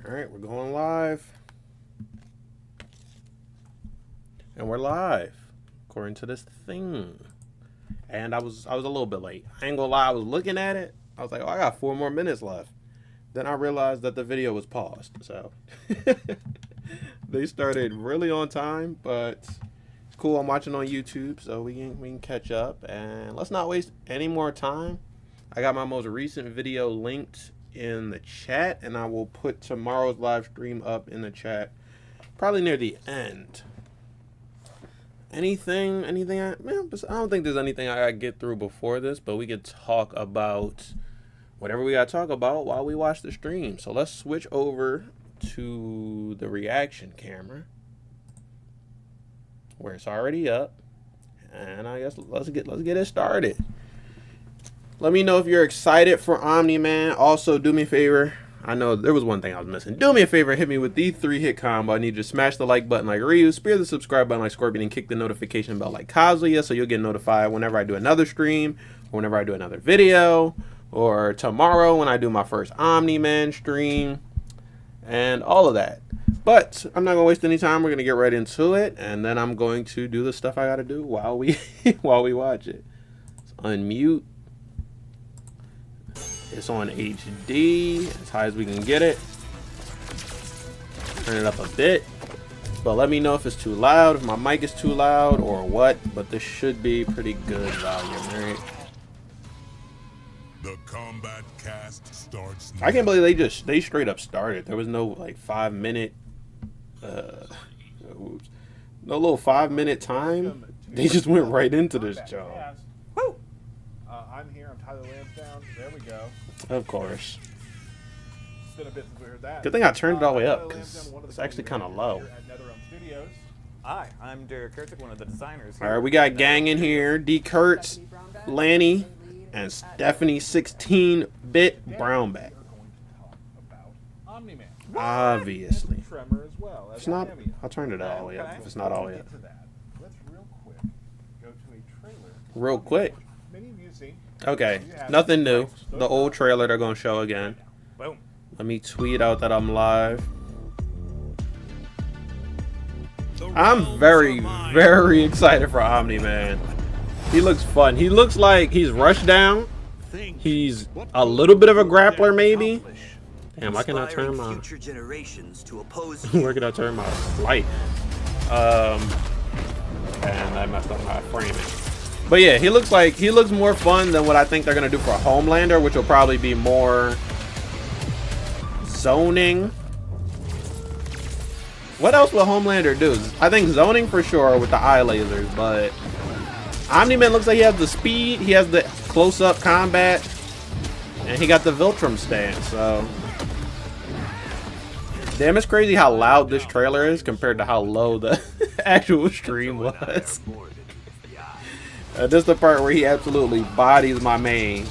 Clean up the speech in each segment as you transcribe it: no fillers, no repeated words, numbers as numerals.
All right, we're going live. And we're live, according to this thing. And I was a little bit late. I ain't gonna lie, I was looking at it. I was like, oh, I got 4 more minutes left. Then I realized that the video was paused. So they started really on time, but it's cool. I'm watching on YouTube, so we can catch up. And let's not waste any more time. I got my most recent video linked in the chat, and I will put tomorrow's live stream up in the chat probably near the end. Anything I don't think there's anything I gotta get through before this, but we could talk about whatever we gotta talk about while we watch the stream. So let's switch over to the reaction camera where it's already up, and I guess let's get it started. Let me know if you're excited for Omni-man. Also, do me a favor. I know there was one thing I was missing. Do me a favor, hit me with the 3-hit combo. I need you to smash the like button like Ryu, spear the subscribe button like Scorpion, and kick the notification bell like Kazuya, so you'll get notified whenever I do another stream, or whenever I do another video, or tomorrow when I do my first Omni-man stream, and all of that. But I'm not gonna waste any time. We're gonna get right into it, and then I'm going to do the stuff I gotta do while we while we watch it. Let's unmute. It's on HD, as high as we can get it. Turn it up a bit. But let me know if it's too loud, if my mic is too loud, or what. But this should be pretty good volume, right? The Kombat Kast starts now. I can't believe they straight up started. There was no like 5-minute, no little 5-minute time. They just went right into this job. Woo! I'm here. I'm Tyler Lansdowne. There we go. Of course. It's been a bit since we heard that. Good thing I turned it all the way up, because it's actually kind of low. Hi, I'm Derek Kurtzik, one of the designers here. All right, we got gang in here. D. Kurtz, Lanny, and Stephanie 16-bit Brownback. Omni-man. Obviously. Tremor as well. It's not. I'll turn it all the way up if it's not all the way up. Let's real quick go to a trailer. Real quick. Many of you seen. Okay, nothing new. The old trailer they're gonna show again. Boom. Let me tweet out that I'm live. I'm very, very excited for Omni-man. He looks fun. He looks like he's rushed down. He's a little bit of a grappler, maybe. Damn, why can I turn my? Where can I turn my light? And I messed up my framing. But yeah, he looks more fun than what I think they're gonna do for Homelander, which will probably be more zoning. What else will Homelander do? I think zoning for sure with the eye lasers, but Omni-man looks like he has the speed, he has the close-up combat, and he got the Viltrum stance. So damn, it's crazy how loud this trailer is compared to how low the actual stream was. This is the part where he absolutely bodies my main.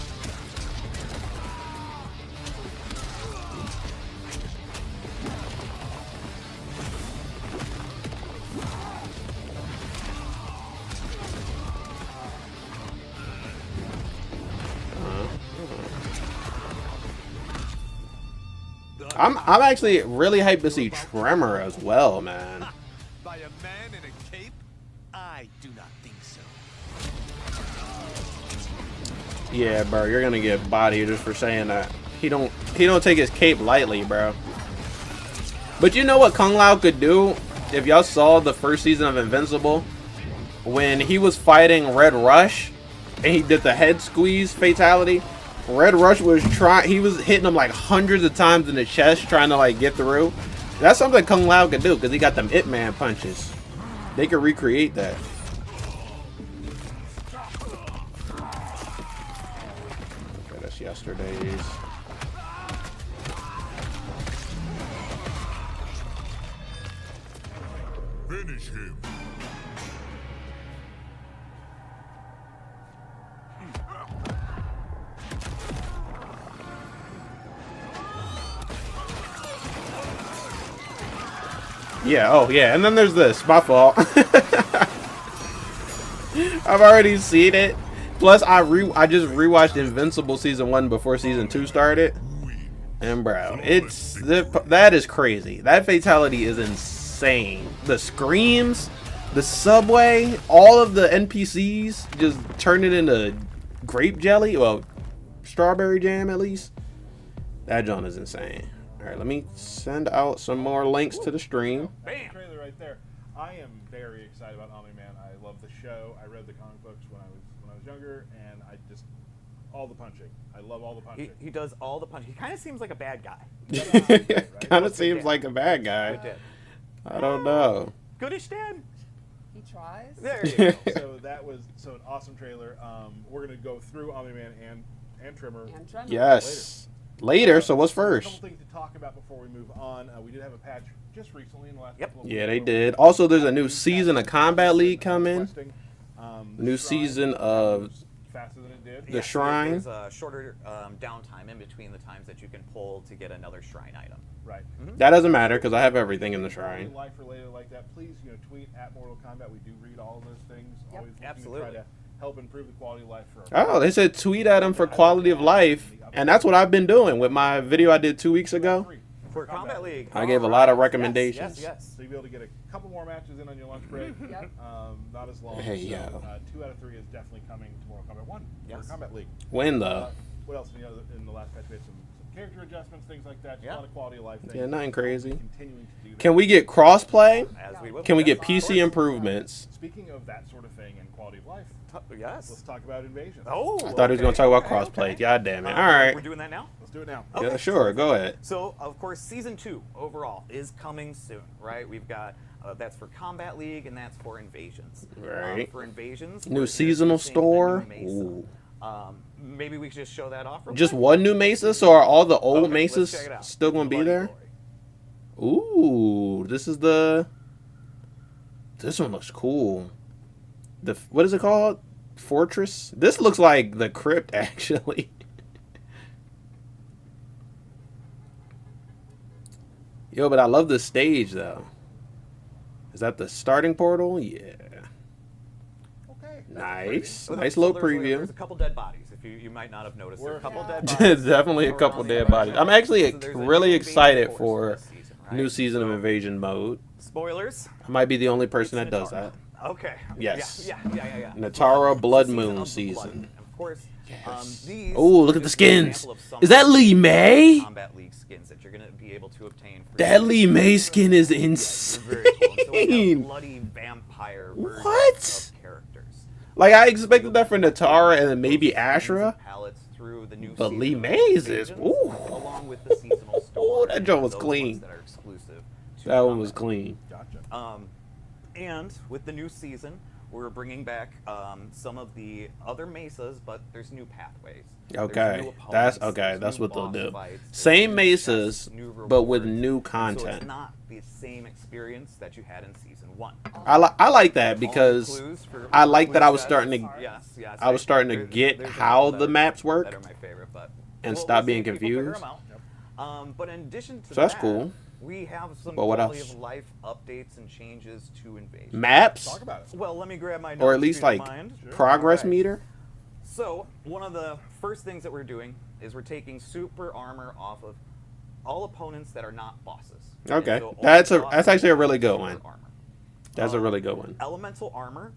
I'm actually really hyped to see Tremor as well, man. By a man in a cape? I do not think so. Yeah, bro, you're gonna get bodied just for saying that. He don't take his cape lightly, bro. But you know what Kung Lao could do? If y'all saw the first season of Invincible, when he was fighting Red Rush and he did the head squeeze fatality, Red Rush was he was hitting him like hundreds of times in the chest trying to like get through. That's something Kung Lao could do because he got them Ip Man punches. They could recreate that. Okay, that's yesterday's. Finish him. Yeah, oh yeah, and then there's this. My fault. I've already seen it. Plus, I just rewatched Invincible season 1 before season 2 started, And bro, that is crazy. That fatality is insane. The screams, the subway, all of the NPCs just turn it into grape jelly. Well, strawberry jam at least. That joint is insane. All right, let me send out some more links to the stream. Bam! Trailer right there. I am very excited about Omni-Man. I love the show. I read the comic books when I was younger, and I just all the punching. I love all the punching. He does all the punching. He kind of seems like a bad guy. Kind of seems like a bad guy. I don't know. Goodish Dan. He tries. There you go. So that was an awesome trailer. We're gonna go through Omni-Man and Tremor. And Tremor. Yes. Later. So what's A first? couple things to talk about before we move on. We did have a patch just recently in the last Yep. couple of Yeah, weeks. they did. Also, there's a new season of Kombat League coming. New season of faster than it did. the shrine. There's a shorter downtime in between the times that you can pull to get another shrine item. Right. That doesn't matter because I have everything in the Quality shrine. life related like that, please tweet at Mortal Kombat. We do read all of those things. Yep. Always looking Absolutely. to try to help improve the quality of life for Oh, they said tweet at him for quality of life, and that's what I've been doing with my video I did 2 weeks ago. For Combat League. I gave a lot of Yes, recommendations. yes. So you'll be able to get a couple more matches in on your lunch break. Yep. Not as long. Hey, so, yo. 2 out of 3 is definitely coming to Mortal Kombat 1 Yes. for Kombat League. When though? What else? In the last patch, we had some character adjustments, things like that. Just Yeah. a lot of quality of life things. Yeah, nothing crazy. Continuing to do that. Can we get crossplay? As we will. Can we get Yes, PC of improvements? Speaking of that sort of thing and quality of life, course. Yes. let's talk about Invasion. Oh. I thought he was gonna talk about crossplay. God damn it! All right. We're doing that now. Let's do it now. Yeah, sure. Go ahead. So, of course, Season 2 overall is coming soon, right? We've got, that's for Combat League, and that's for Invasions. Right. For Invasions. New we're seasonal introducing a store. new Mesa. Ooh. Maybe we could just show that off real Just quick? one new Mesa, so are all the old Okay, let's Mesas check it out. still gonna be Bloody there? Glory. Ooh, this is the. This one looks cool. What is it called? Fortress. This looks like the crypt, actually. Yo, but I love the stage though. Is that the starting portal? Yeah. Okay. Nice. So Nice so little there's preview. a couple dead bodies. If you might not have noticed, there are a couple Yeah. dead bodies. There's definitely a couple around dead the bodies. area. I'm actually So there's a really new excited invading for force this season, right? new season of So, Invasion mode. Spoilers. I might be the only person that It's does that. Natara. Okay. Yes. Yeah. Natara Blood Season Moon of the season. Blood. Of course. Yes. These Oh, look at is the an skins. example of some Is that of the Lee May? Combat League skins that you're going to be able to obtain. For That Lee May skin is They're very cool. And so we have insane. bloody vampire versions What? of characters. Like I expected that for Natara and then maybe Ashra. Palettes through the new But season Lee of Mays is- Invasions, ooh. along with the seasonal store. Oh, that joint was those clean. ones that are exclusive to That one was Combat. clean. Gotcha. And with the new season, we're bringing back some of the other mesas, but there's new pathways. There's Okay, new opponents, that's okay. there's That's new what they'll boss do. fights, there's Same new mesas, chests, new but with rewards. new And so content. it's not the same experience that you had in season 1. I like that All because clues for- I like that I was clues starting to Yes. I was starting to There's- get there's a how couple the that maps work that are my favorite, but and we'll stop see being if people figure confused. them out. But in addition to So that's that, cool. we have some But what quality else? of life updates and changes to Invasion. Maps Talk about it. Well, let me grab my notes. or at if least you don't like mind. progress Alright. meter. So, one of the first things that we're doing is we're taking super armor off of all opponents that are not bosses. And Okay. so all That's bosses actually a really have good super one. armor. That's a really good one. Elemental armor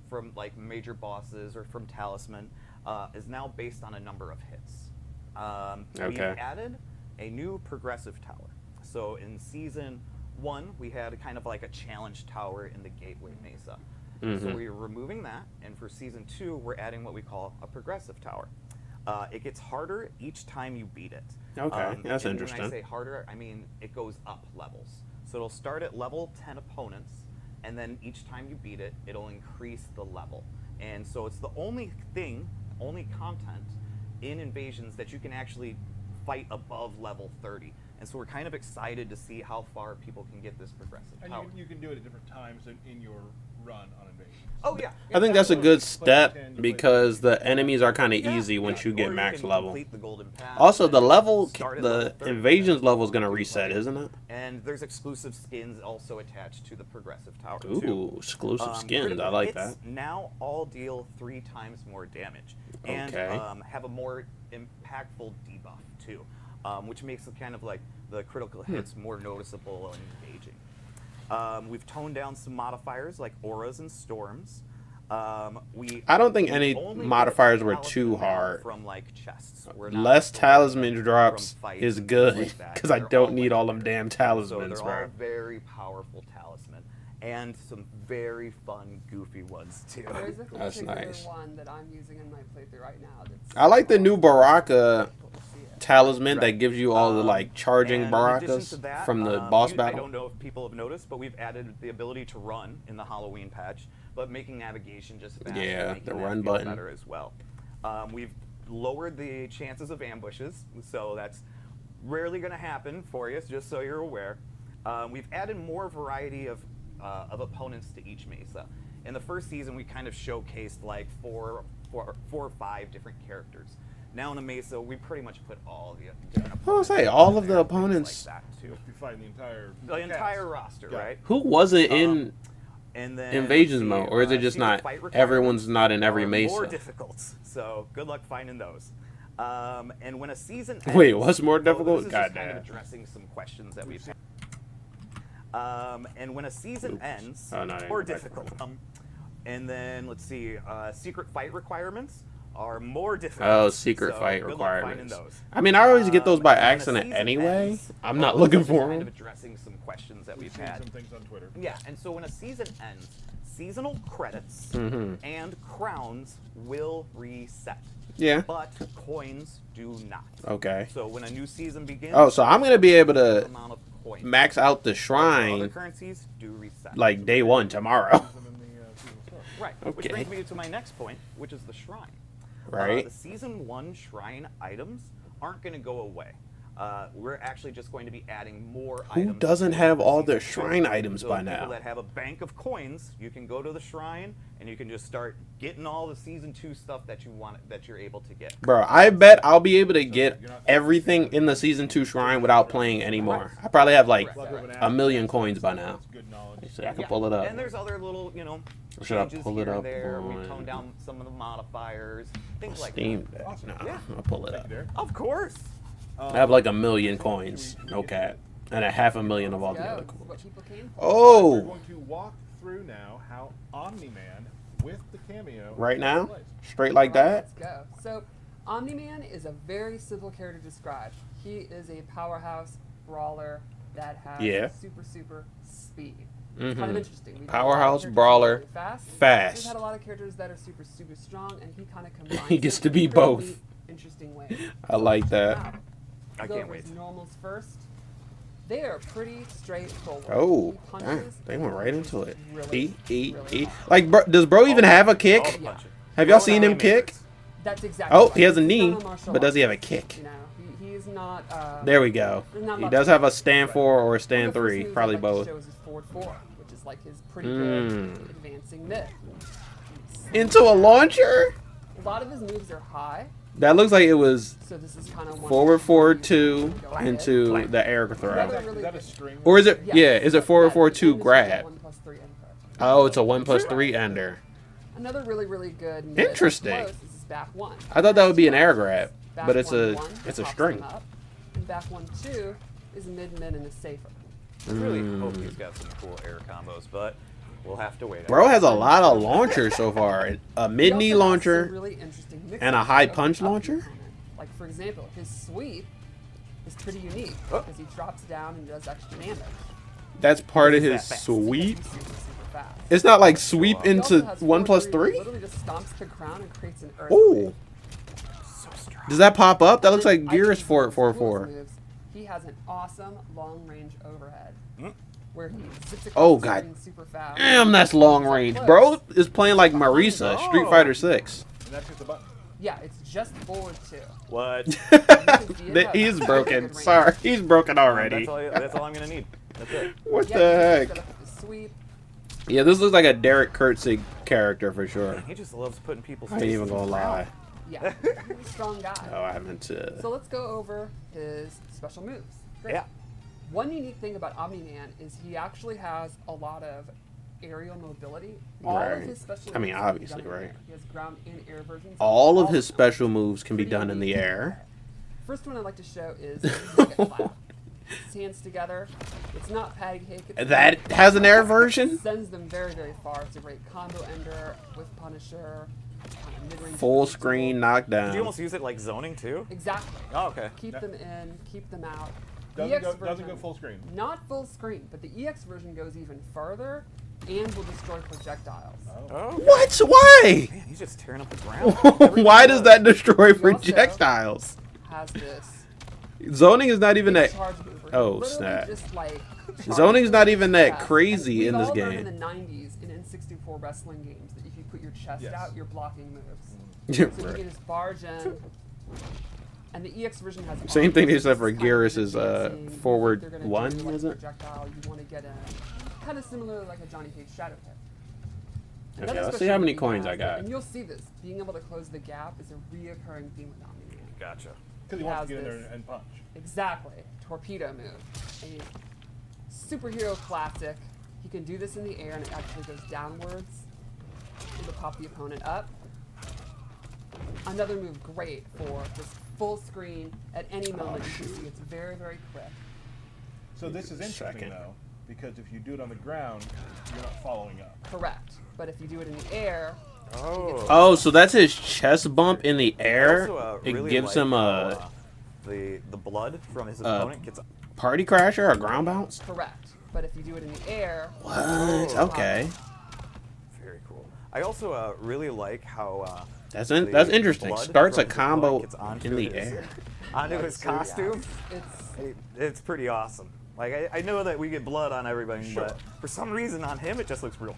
from like major bosses or from Talisman is now based on a number of hits. We Okay. added a new progressive tower. So in season 1, we had kind of like a challenge tower in the Gateway Mesa. So Mhm. we're removing that, and for season 2, we're adding what we call a progressive tower. It gets harder each time you beat it. Okay, that's and interesting. When I say harder, I mean it goes up levels. So it'll start at level 10 opponents, and then each time you beat it, it'll increase the level. And so it's the only content in Invasions that you can actually fight above level 30. And so we're kind of excited to see how far people can get this progressive And power. you can do it at different times in your run on Invasion. Oh yeah. I think that's a good step Play 10, because the enemies are kind of Yeah, easy once yeah. you get Or max can level. complete the golden path Also, the and level, start at the level 30. invasions level is gonna reset, isn't it? And there's exclusive skins also attached to the progressive tower too. Ooh, exclusive skins. Critical I like hits that. now all deal 3 times more damage and Okay. have a more impactful debuff too. which makes it kind of like the critical hits more noticeable and engaging. We've toned down some modifiers like auras and storms. I don't think any modifiers were too hard. From like chests. We're not Less pulling talisman from drops fights is and good things like that. because I They're don't all, need like, all them damn so talismans, they're bro. all very powerful talisman and some very fun, goofy ones too. There's a That's particular nice. one that I'm using in my playthrough right now. That's I like the new Baraka cool to see it. talisman that Right. gives you all the like charging And in addition Barakas to that, from the boss I battle. don't know if people have noticed, but we've added the ability to run in the Halloween patch, but making navigation just faster, Yeah, making the that run feel button. better as well. We've lowered the chances of ambushes, so that's rarely going to happen for you, just so you're aware. We've added more variety of opponents to each mesa. In the first season, we kind of showcased like four or five different characters. Now in a mesa, we pretty much put all the different I was opponents. say all of in the there, things opponents. like that too. You're fighting the The entire roster, Got it. right? Who wasn't in And then invasions let's see, mode, or is it just secret not? fight requirements Everyone's not in every are mesa. More difficult, so good luck finding those. And when a season ends, Wait, what's more so difficult? This is just kind Goddamn. of addressing some questions that we've had. And when a season ends, Oh, no, more you're back. difficult. And then let's see, secret fight requirements are more difficult. Oh, secret so fight good luck finding requirements. those. I mean, I always get those by And when a accident season anyway. ends, I'm not well, looking this is for kind of them. addressing some questions that We've we've seen had. some things on Twitter. Yeah, and so when a season ends, seasonal credits Mhm. and crowns will reset. Yeah. But coins do not. Okay. So when a new season begins, Oh, so I'm gonna be able the to amount of coins. max out the Other shrine currencies do reset. like day one tomorrow. Use them in the season start. Right. Which Okay. brings me to my next point, which is the shrine. Right. The season 1 shrine items aren't going to go away. We're actually just going to be adding more Who items. doesn't to have the all their season 2. shrine items So by people now? that have a bank of coins, you can go to the shrine and you can just start getting all the season 2 stuff that you want, that you're able to get. Bro, I bet I'll be able to get everything in the season 2 shrine without playing anymore. I probably have like Plug of an a million app, coins by that's now. good knowledge. So I can Yeah, pull it up. And there's other little, Should I changes pull it here up and there. on We've toned down some of the modifiers, things like Steam that. Deck. Awesome. Nah, Yeah. I'll pull it Thank up. you, Derek. Of course. I have like a million coins, no cap, and a half a million of all the Go. other This is what coins. people came for. We're Oh, going to walk through now how Omni-man with the cameo right now, plays. straight like Alright, that. Let's go. So, Omni-man is a very simple character to describe. He is a powerhouse brawler that has Yeah. super speed. It's kind of interesting. We've had a lot of Powerhouse characters brawler, really fast. fast. We've had a lot of characters that are super strong, and he kind of combines. He gets it to in be a really both. neat, interesting way. I like that. Now, I go can't over wait. his normals first. They are pretty straightforward. Oh, He punches, damn, they went right into it. really, Eat. really hard. Like, bro, does bro even have a All kick? the Yeah. punching. Have y'all All seen the him kick? haymakers. That's exactly. Oh, right. he has a He's knee, not martial but does he have a artist. kick? You know, he's not. There we go. There's not He much does to have a it. stand 4 or a One stand of the first 3, moves probably I'd like to both. show is his forward 4, which is like his pretty good advancing mid. Into a launcher? A lot of his moves are high, That looks like it was so this is kind of forward 2 go into ahead. the air Another throw. really Is that a good- string? Or is it, Yes. yeah, is it forward Yeah, 2 the grab? 1+3 end card. Oh, it's a 1+3 ender. Another really good mid Interesting. up close is his back 1. I thought that would be an air grab, Back but it's a 1-1 it's a pops string. him up, and back 1-2 is mid and is safer. I really hope he's got some cool air combos, but we'll have to wait. Bro has a lot of launchers so far. A mid He knee also has launcher. some really interesting mixes and a high of punch up launcher? component. Like for example, his sweep is pretty unique because he drops down and does extra damage. That's part of Is his that fast? sweep. He's super fast. It's not like sweep He also into has 1+3. 4-3, Literally just stomps the ground and creates an earthquake. Ooh, So strong. does that pop up? That looks like I Gears think one of his 444. coolest moves, he has an awesome long range overhead where he zips across Oh, the God. screen super fast. Damn, that's long range. Bro is playing like Marisa, Street Fighter 6. And that's just the button. Yeah, it's just forward 2. What? He's broken. Sorry, he's broken already. That's all I'm gonna need. That's it. What Yeah, the you can heck? set up the sweep. Yeah, this looks like a Derek Kurtzig character for sure. He just loves putting people's I ain't even faces gonna lie. Yeah, he's a strong guy. Oh, I meant to. So let's go over his special moves. Great. Yeah. One unique thing about Omni-Man is he actually has a lot of aerial mobility. All Right. of his special I mean, moves can be obviously, done in right. air. He has ground and air versions. All of his them. special moves can be Pretty done in the unique. air. First one I'd like to show is Nugget Clap. Hands together. It's not patty cake. It's That has an air version? Sends them very, very far. It's a great combo ender with Punisher. Mid-range Full tool. screen Did you knockdown. almost use it like zoning too? Exactly. Oh, okay. Keep them in, keep them out. Doesn't go version, full screen. Not full screen, but the EX version goes even farther and will destroy projectiles. Oh. What? Why? Man, he's just tearing up the ground. Why does that destroy He also projectiles? Has this Zoning is not even big that. charge mover. Oh, Literally snap. Just like Zoning's not even that chest. crazy And in this we've all game. learned in the 90s in N64 wrestling games that if you put your chest Yes. out, you're blocking moves. Yeah, So you right. can just barge in. And the EX version has Same thing arms, except for it's kind of Gearus' dancing. You forward think they're gonna one, do, like, is it? projectile you want to get in. Kind of similar like a Johnny Cage Shadow Hit. Okay, Another let's see how many special coins he I has, got. And you'll see this. Being able to close the gap is a reoccurring theme with Omni-Man. Gotcha. Because he He wants has to get in this. there and punch. Exactly. Torpedo move. A superhero classic. He can do this in the air and it actually goes downwards. It'll pop the opponent up. Another move great for just full screen at any moment. You can see it's very, very quick. So this is interesting Second. though, because if you do it on the ground, you're not following up. Correct. But if you do it in the air, Oh. Oh, so that's his chest bump in the air. Also, It really gives like him how, a the blood from his opponent gets. party crasher or ground bounce. correct. But if you do it in the air, What? Oh. Okay, Very cool. I also really like how. that's the interesting. blood Starts a from his combo opponent gets onto in the his- air. Onto his costume. it's It's pretty awesome. Like I know that we get blood on everybody, Sure. but for some reason on him it just looks real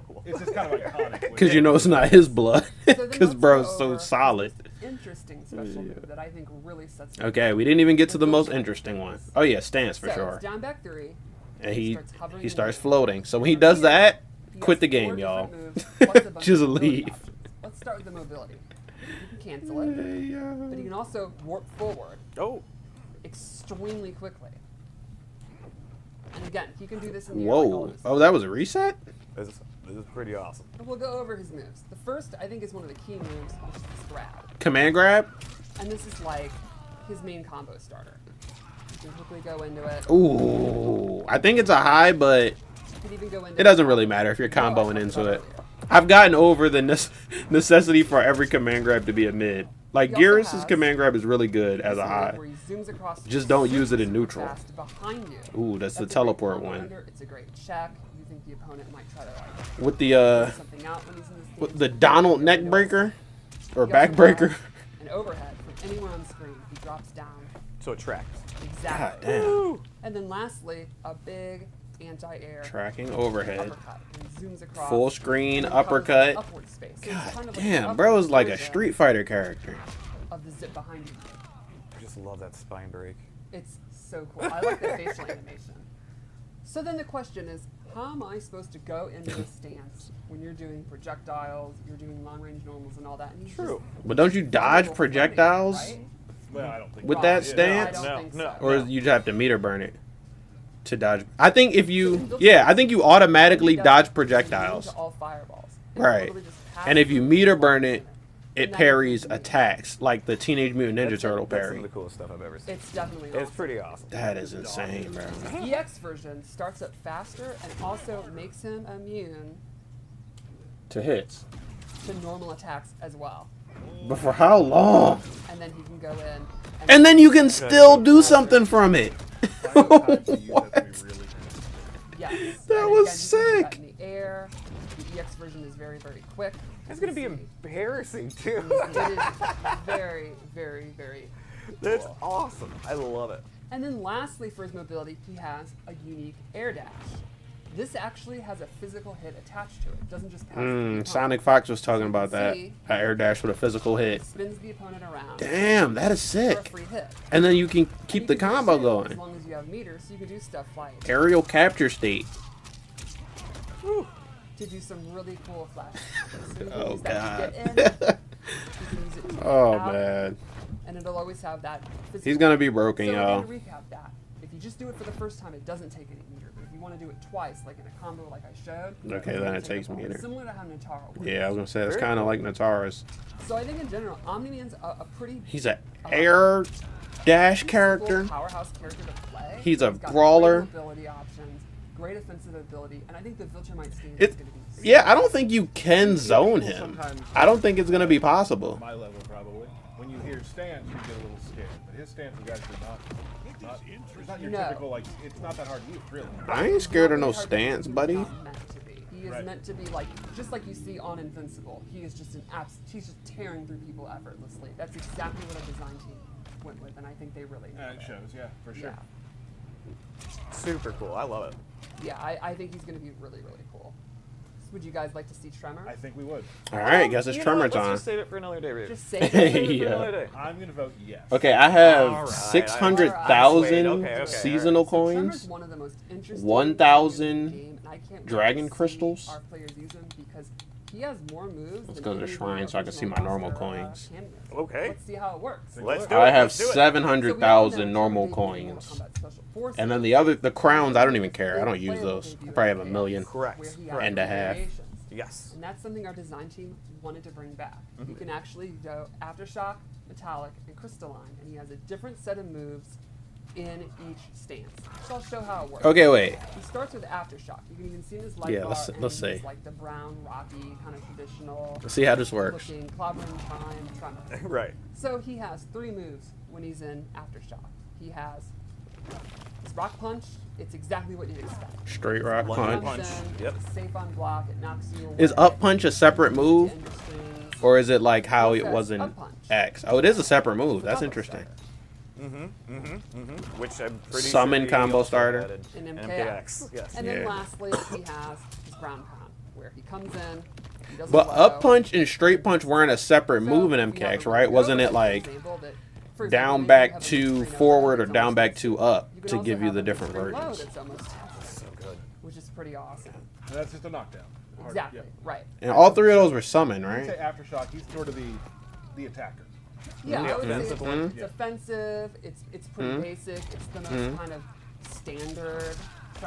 cool. It's just kind of iconic. Because you know it's not his blood. So then Because let's bro's go so over solid. this interesting special move that I think really sets it Okay, we didn't even get to the most interesting one. Oh yeah, stance for so sure. It's down back 3. And he starts hovering he in starts the air. floating. So when he does that, He quit has the 4 game, different y'all. moves, plus a bunch Just of mobility leave. options. Let's start with the mobility. You can cancel it, but you can also warp forward Oh, extremely quickly. And again, he can do this in the air. Like all Whoa. of his Oh, that was a reset? this is pretty awesome. But we'll go over his moves. The first, I think, is one of the key moves, which is this grab. Command grab? And this is like his main combo starter. You can quickly go into it. Ooh. I think it's a high, but You can even go into it doesn't really matter if you're No, I comboing talked into about it. earlier. I've gotten over the necessity for every command grab to be a mid. Like, He also Gearus' has command grab is really good as This a move high. where he zooms across Just don't use it in super neutral. fast behind you. Ooh, that's the a great teleport combo one. ender. It's a great check. You think the opponent might try to like With the, do something out when he's in this with stance. the Donald neck breaker? Or He back also breaker? has An overhead from anywhere on the screen. He drops down. So it tracks. Exactly. God damn. And then lastly, a big anti-air Tracking overhead. uppercut. And zooms across. Full screen and then covers the uppercut. upward space. So it's God kind of like damn, an bro is upward like a version Street Fighter character. of the zip behind you. I just love that spine break. It's so cool. I like the facial animation. So then the question is, how am I supposed to go into this stance when you're doing projectiles, you're doing long range normals and all that? And he's True. But don't you dodge vulnerable projectiles for running, Well, I don't think with Right. that Yeah, stance? I don't think so. Or you just have to meter burn it to dodge? I think if you, yeah, I think you automatically dodge projectiles. Into all fireballs. Right. literally just passes And if you through meter the burn opponent. it, it And then parries you can- attacks, like the Teenage Mutant Ninja Turtle That's some parry. of the coolest stuff I've ever seen. It's definitely It's awesome. pretty awesome. That is insane, bro. The EX version starts up faster and also makes him immune To hits. to normal attacks as well. But for how long? And then he can go in. And then you can still do something from it. Final time to use that to be really Yes. That And was again, you can do sick. that in the air. The EX version is very, very quick. That's gonna be You can see. embarrassing too. It is very, very, very. That's cool. awesome. I love it. And then lastly, for his mobility, he has a unique air dash. This actually has a physical hit attached to it. It doesn't just pass through the opponent. Sonic Fox was talking So you about can that. see- An air dash with a physical hit. It spins the opponent around Damn, that is for a sick. free hit. And then you can And keep you the can do combo shit As going. long as you have meters, so you can do stuff like Aerial capture state. to do some really cool flash. So you can Oh use that to god. get in, you can use it to Oh get out, man. and it'll always have that. He's physical gonna be hit. broken, so y'all. again, to recap that, if you just do it for the first time, it doesn't take any meter. But if you want to do it twice, like in a combo, like I showed, Okay, it'll then it take takes a bonus, meter. Similar to how Natara works. Yeah, I was gonna say that's Very kind of cool. like Natara's. So I think in general, Omni-Man's a pretty He's a air dash He's a character. full powerhouse character to play. He's a got brawler. Great ability options, great offensive ability, and I think the Viltrumite stance It- is going to be. Yeah, I don't think you can zone him. Sometimes- I don't think it's gonna be possible. My level probably. When you hear stance, you get a little scared. But his stance is actually not it's not your No. typical like. It's not that hard to use, really. I ain't scared of no Really hard to stance, do. buddy. He's not meant to be. He is Right. meant to be like just like you see on Invincible. He is just he's just tearing through people effortlessly. That's exactly what a design team went with, and I think they really nailed It it. shows, yeah, for sure. Yeah, Super cool. I love it. yeah. I think he's going to be really, really cool. So would you guys like to see Tremor? I think we would. All right, guess it's You know Tremor what? Let's time. just save it for another day, Reed. Just say Save it for Yeah. another day. I'm gonna vote yes. Okay, I have All right, 600,000 okay, seasonal Tremor's coins. one of the most interesting 1,000 moves in the game, and I can't wait dragon to see crystals. Our players use him because he has more moves. Let's than go to the any of shrine so I can see my original normal roster, coins. can moves. Okay. Let's see how it works. Let's do it. I have Let's do it. 700,000 normal coins. And then the crowns, I don't even care. I don't use those. I probably have a million. Correct. And a half. Yes. And that's something our design team wanted to bring back. Mm-hmm. He can actually go Aftershock, Metallic, and Crystalline, and he has a different set of moves in each stance. So I'll show how it works. Okay, wait. He starts with Aftershock. You can even see in his light Yeah, bar, let's and see. he's like the brown, rocky, kind of traditional Let's see how this works. looking clobbering time Tremor. Right. So he has 3 moves when he's in Aftershock. He has his Rock Punch. It's exactly what you'd expect. Straight rock One punch. punch. Comes in, Yep. Safe on block. It knocks you away. Is up punch a separate move? End your strings. Or is it like how it Yes, was in up punch. X? Oh, it is a separate move. That's Combo interesting. starter. Which I'm pretty Summon sure he combo also starter. added In an MKX. Yes. And Yeah. then lastly, he has his ground pound, where he comes in, he does a But low. up punch and straight punch weren't a separate So move in if you have MKX, a right? go Wasn't it for like example, that, for example, down maybe you back have a to mid-train forward or that's down almost back hits. to up You can to also give you have the a different mid-train low versions? that's almost hits, So good. which is pretty awesome. And that's just a knockdown. Hard- Exactly, yeah. right. And all 3 of those were summon, I'd say right? Aftershock, he's sort of the attacker. Yeah, Yeah, I would offensive say one. it's offensive, it's pretty basic, it's the most kind of standard.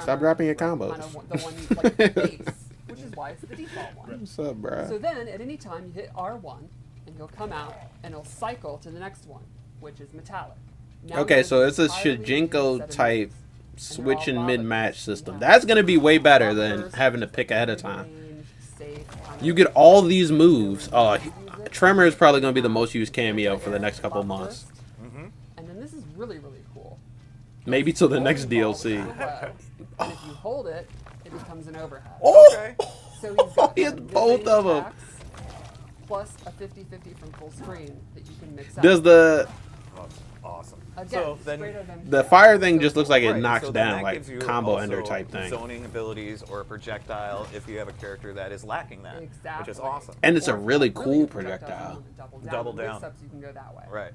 Stop dropping your Kind combos. of the one you like the base, which is why it's the default one. What's up, bruh? So then, at any time, you hit R1, and he'll come out, and he'll cycle to the next one, which is metallic. Now Okay, there's so it's a entirely new set Shijinko of type moves, and they're all switching lava mid-match based. You system. have That's gonna be way better than buffers, having to pick ahead of time. mid-range, safe, kind of You get all these moves. Oh, Tremor is probably gonna be the most used cameo for the next couple lava months. burst. And then this is really, really cool. Maybe till the Hold next the ball DLC. down low, and if you hold it, it becomes an overhead. Oh! Okay. So he's got He has kind of both mid-range of 'em. attacks, plus a 50-50 from full screen that you can mix up. Does the Awesome. Again, So then, straight out of the MKX. fire thing just looks like it right, knocks so then down that like gives you combo also ender type thing. zoning abilities or a projectile if you have a character that is lacking that, Exactly. which is awesome. And it's a Or if really you have cool good projectiles, projectile. you want to Double With down. subs, you can go that way. Right.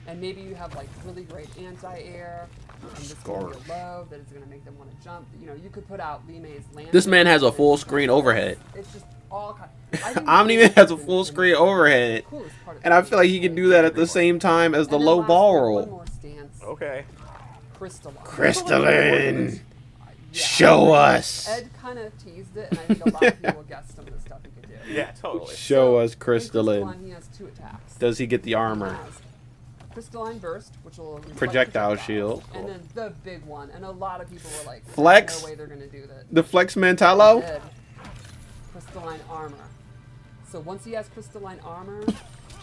And maybe you have like really great anti-air, and this can be Scorch. a low that is going to make them want to jump. You know, you could put out Lime's land. This man has a full screen overhead. It's just all kind. I think Omni-Man this has a is full the screen overhead. coolest part of And I the feel like game. he can do that at the same time as the And then low lastly, ball One roll. more stance. Okay. Crystalline. Crystalline, Yeah, show us. Ed kind of teased it, and I think a lot of people guessed some of the stuff he could do. Yeah, totally. Show us In Crystalline. he has 2 attacks. Does he get the armor? Has Crystalline Burst, which will reflect Projectile projectiles. shield. And then the big one, and a lot of people were like, Flex? "There's no way they're gonna do that." The Flex Mantello? Ed, Crystalline Armor. So once he has Crystalline Armor,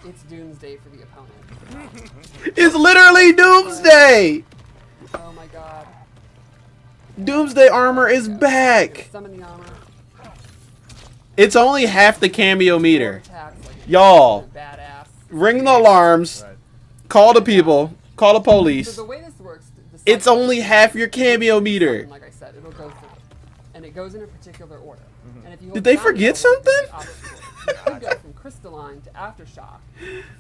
it's Doomsday for the opponent. It's literally Doomsday! Oh my god. Doomsday armor is back! Summon the armor. It's only half the cameo meter. Attacks, like, Y'all. Badass. Ring the alarms. Right. Call the people. Call the So police. the way this works, the It's cycle only is- half your cameo meter. Like I said, it'll go through, and it goes in a particular order. And if you Did hold they down forget the order, something? it's the opposite order. You could go from Crystalline to Aftershock.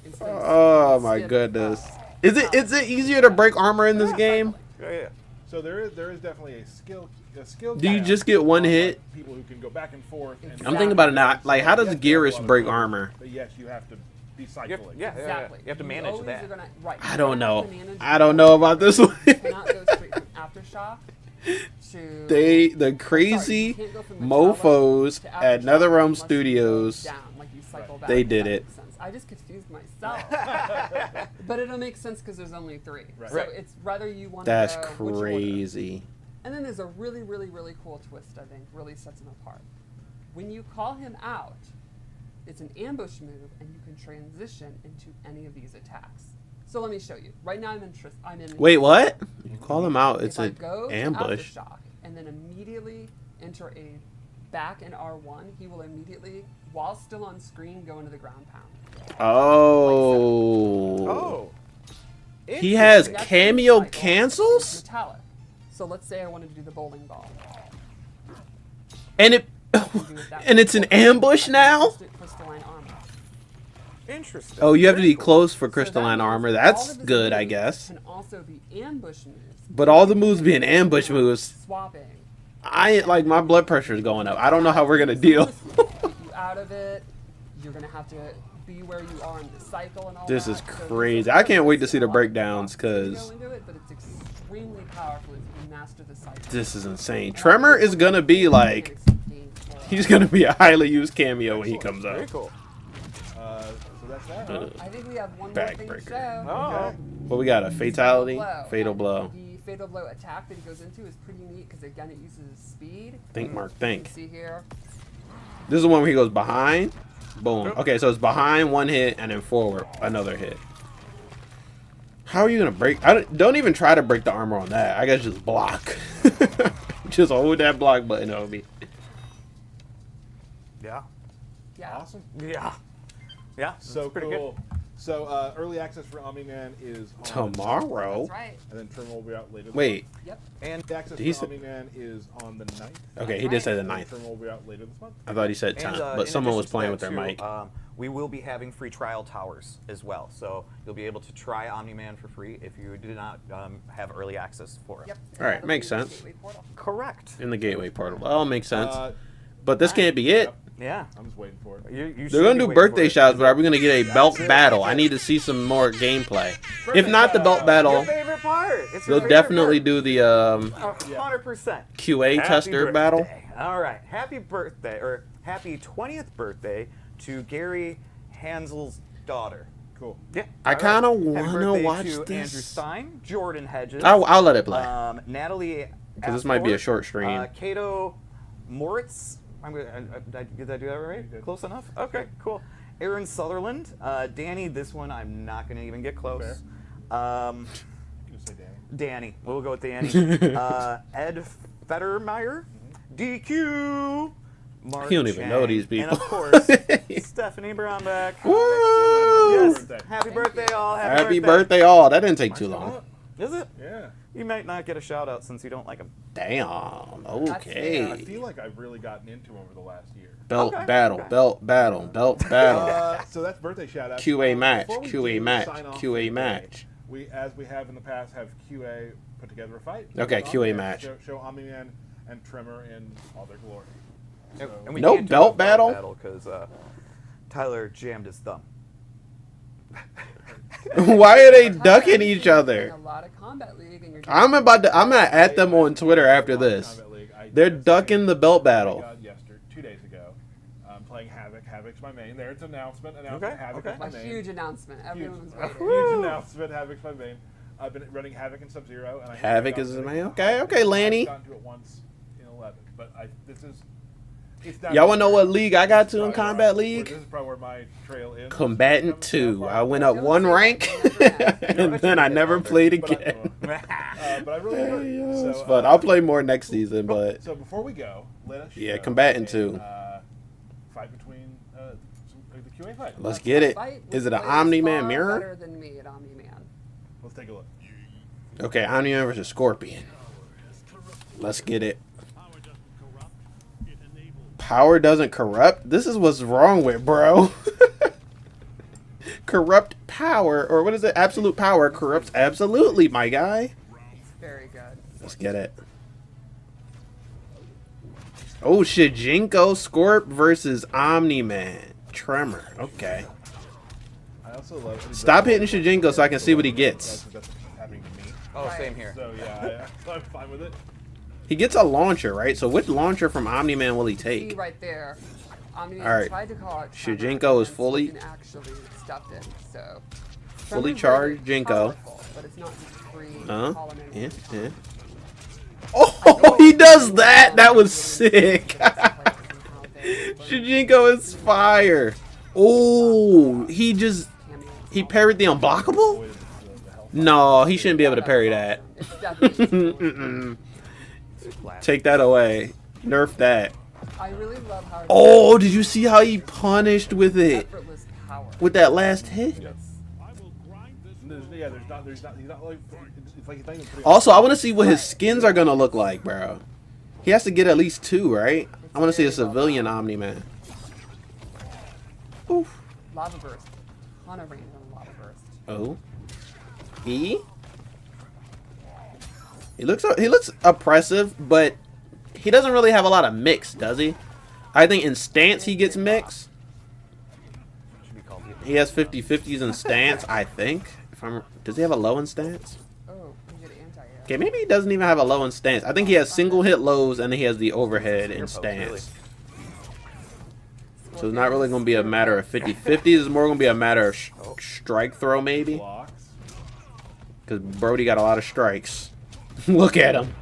instead of Oh my skip, goodness. Is it easier to break armor in this game? Yeah. So there is definitely a skill. Do you gap just get one on, like, hit? people who can go back and forth. And Exactly. I'm thinking about it now. Like, how does Yes, Geras a lot of break people, armor? But yes, you have to be Yeah, cycling. yeah, Exactly. You have to You manage always that. are gonna- right, I you're don't gonna know. have to manage I don't know about this one. You cannot go straight from Aftershock to. The crazy you can't go from Metallic mofos to at Aftershock NetherRealm unless you go Studios, down, like you cycle back they if did that it. makes sense. I just confused myself. But it'll make sense because there's only 3. Right. So Right. it's rather you want to That's go which order. crazy. And then there's a really, really, really cool twist, I think, really sets him apart. When you call him out, it's an ambush move, and you can transition into any of these attacks. So let me show you. Right now I'm in. Wait, what? You call him out. It's if I an go to ambush. Aftershock and then immediately enter a back in R1, he will immediately, while still on screen, go into the ground pound. Oh. Oh. He has Next cameo cycle is cancels? Metallic. So let's say I wanted to do the bowling ball. And it and it's an ambush now? Crystalline armor. Interesting. Oh, you have to Very be cool. close for So crystalline that means armor. all That's of his good, I moves guess. Can also be ambush moves. But all the moves being ambush moves, Swapping. I like my blood pressure is going up. I don't know how we're gonna deal. Get you out of it. You're gonna have to be where you are in the cycle and all This that. is So crazy. there's I can't wait to a see the lot of breakdowns, thought to 'cause go into it, but it's extremely powerful if you master the cycle. This is insane. Tremor is gonna be like, he's gonna be a highly used cameo when he comes Very out. cool. So that's that. Huh? I think we have one more thing to Backbreaker. show. Oh. What we got? A fatality? Blow. Fatal And blow. The fatal blow attack that he goes into is pretty neat because again it uses speed. Think, Mark. You Think. can see here. This is the one where he goes behind. Boom. Okay, so it's behind, one hit, and then forward, another hit. How are you gonna break? Don't even try to break the armor on that. I guess just block. Just hold that block button, Obi. Yeah. Yeah. Awesome. Yeah. Yeah. So that's pretty cool. So early access for Omni-Man is on Tomorrow. That's right. and then Tremor will be out later. Wait. Yep. And The access Did he for say- Omni-Man is on the 9th. Okay, he did say the And 9th. Tremor will be out later this month. I thought he said 10th, but in someone was addition to playing that, with their too, mic. We will be having free trial towers as well, so you'll be able to try Omni-Man for free if you do not have early access for it. Yep. All right, That'll makes be the sense. gateway portal. Correct. In the gateway portal. Oh, makes sense. Uh, But this can't be it. Yep. Yeah. I'm just waiting for it. You They're gonna do birthday shouts, but are we gonna get a belt battle? I need to see some more gameplay. If not the belt Your battle, favorite part. It's they'll your favorite definitely part. do the 100%. QA Happy tester battle. birthday. All right. Happy birthday, or happy 20th birthday to Gary Hansel's daughter. Cool. Yeah. I all right. kinda Happy wanna birthday watch to this. Andrew Stein, Jordan Hedges. I'll let it play. Natalie. 'Cause this might be a Astor, short stream. Cato Moritz. Did I do that right? You did. Close enough? Okay, cool. Aaron Sutherland. Danny, this one I'm not going to even get close. You can say Danny. Danny. We'll go with Danny. Ed Fettermeyer. DQ. Mark You don't even know these And of people. course, Stephanie Brownback. Woo! Yes. Birthday. Happy birthday, all. Happy birthday, all. That didn't take too Mine's long. coming Is it? up. Yeah. You might not get a shout out since you don't like him. Damn. I Okay. feel like I've really gotten into him over the last year. Belt Okay, battle. okay. Belt battle. Belt battle. So that's birthday shout out. QA match. Before we QA do match. sign off for QA the day, match. We, as we have in the past, have QA put together a fight. Okay, Put it QA on, match. Show Omni-Man and Tremor in all their glory. So, And we No can't do belt a battle? because Tyler jammed his thumb. Why are they ducking each other? A lot of Combat League, and you're I'm gonna at them on Twitter after this. Kombat League, I They're just ducking the belt played battle. God 2 days ago. I'm playing Havoc. Havoc's my main. There's an announcement. Okay, Havoc okay. is my a main. huge announcement. Everyone was waiting. Huge announcement. Havoc's my main. I've been running Havoc and Sub-Zero, and I Havoc haven't is his gotten main? to it. Okay, okay, Lanny. I've gotten to it once in 11, but this is. It's not Y'all wanna know what league I got This to is in probably Combat where- League? This is probably where my trail is. Combatant 2. I went up Don't one say rank, that. and then I never played But I- again. but I really enjoyed it. Yeah, So, it's fun. I'll play more next season, but So before we go, let us Yeah, show Combatant a, 2. Fight between the QA fight. let's get it. Fight Is was it an played Omni-Man far mirror? Better than me at Omni-Man. Let's take a look. Okay, Omni-Man versus Scorpion. Let's get it. Power doesn't corrupt? This is what's wrong with, bro. Corrupt power, or what is it? Absolute power corrupts absolutely, my guy. Very good. Let's get it. Oh, Shijinko Scorp versus Omni-Man. Tremor. Okay. I also love. Stop hitting Shijinko so I can see what he gets. That's happening to me. Oh, same here. So yeah, I'm fine with it. He gets a launcher, right? So which launcher from Omni-Man will he See take? right there. Omni-Man All right. tried to call out Shijinko Tremor, is and fully- Scorpion actually stuffed it. So Fully Tremor's charged very Jinko. powerful, but it's not just free Huh? calling in Yeah, every yeah. time. Oh, he does that. That was sick. Shijinko is fire. Oh, he parried the unblockable? No, he shouldn't be able to parry that. It's definitely Mm-mm. Take that away. Nerf that. I really love how Oh, did you see how he punished with it? effortless power. With that last hit? There's not, he's not like, it's like he's not even putting Also, I want to see what his skins are going to look like, bro. He has to get at least 2, right? I want to see a civilian Omni-Man. Oof. Lava burst. Ton of range on lava burst. Oh. E? He looks oppressive, but he doesn't really have a lot of mix, does he? I think in stance he gets mix. Should be called He has 50-50s in stance, I think. Does he have a low in stance? Oh, you get anti-air. Okay, maybe he doesn't even have a low in stance. I think he has single hit lows and then he has the overhead in stance. So it's not really going to be a matter of 50-50s. It's more going to be a matter of strike throw, maybe. blocks. Because Brody got a lot of strikes. Look at him.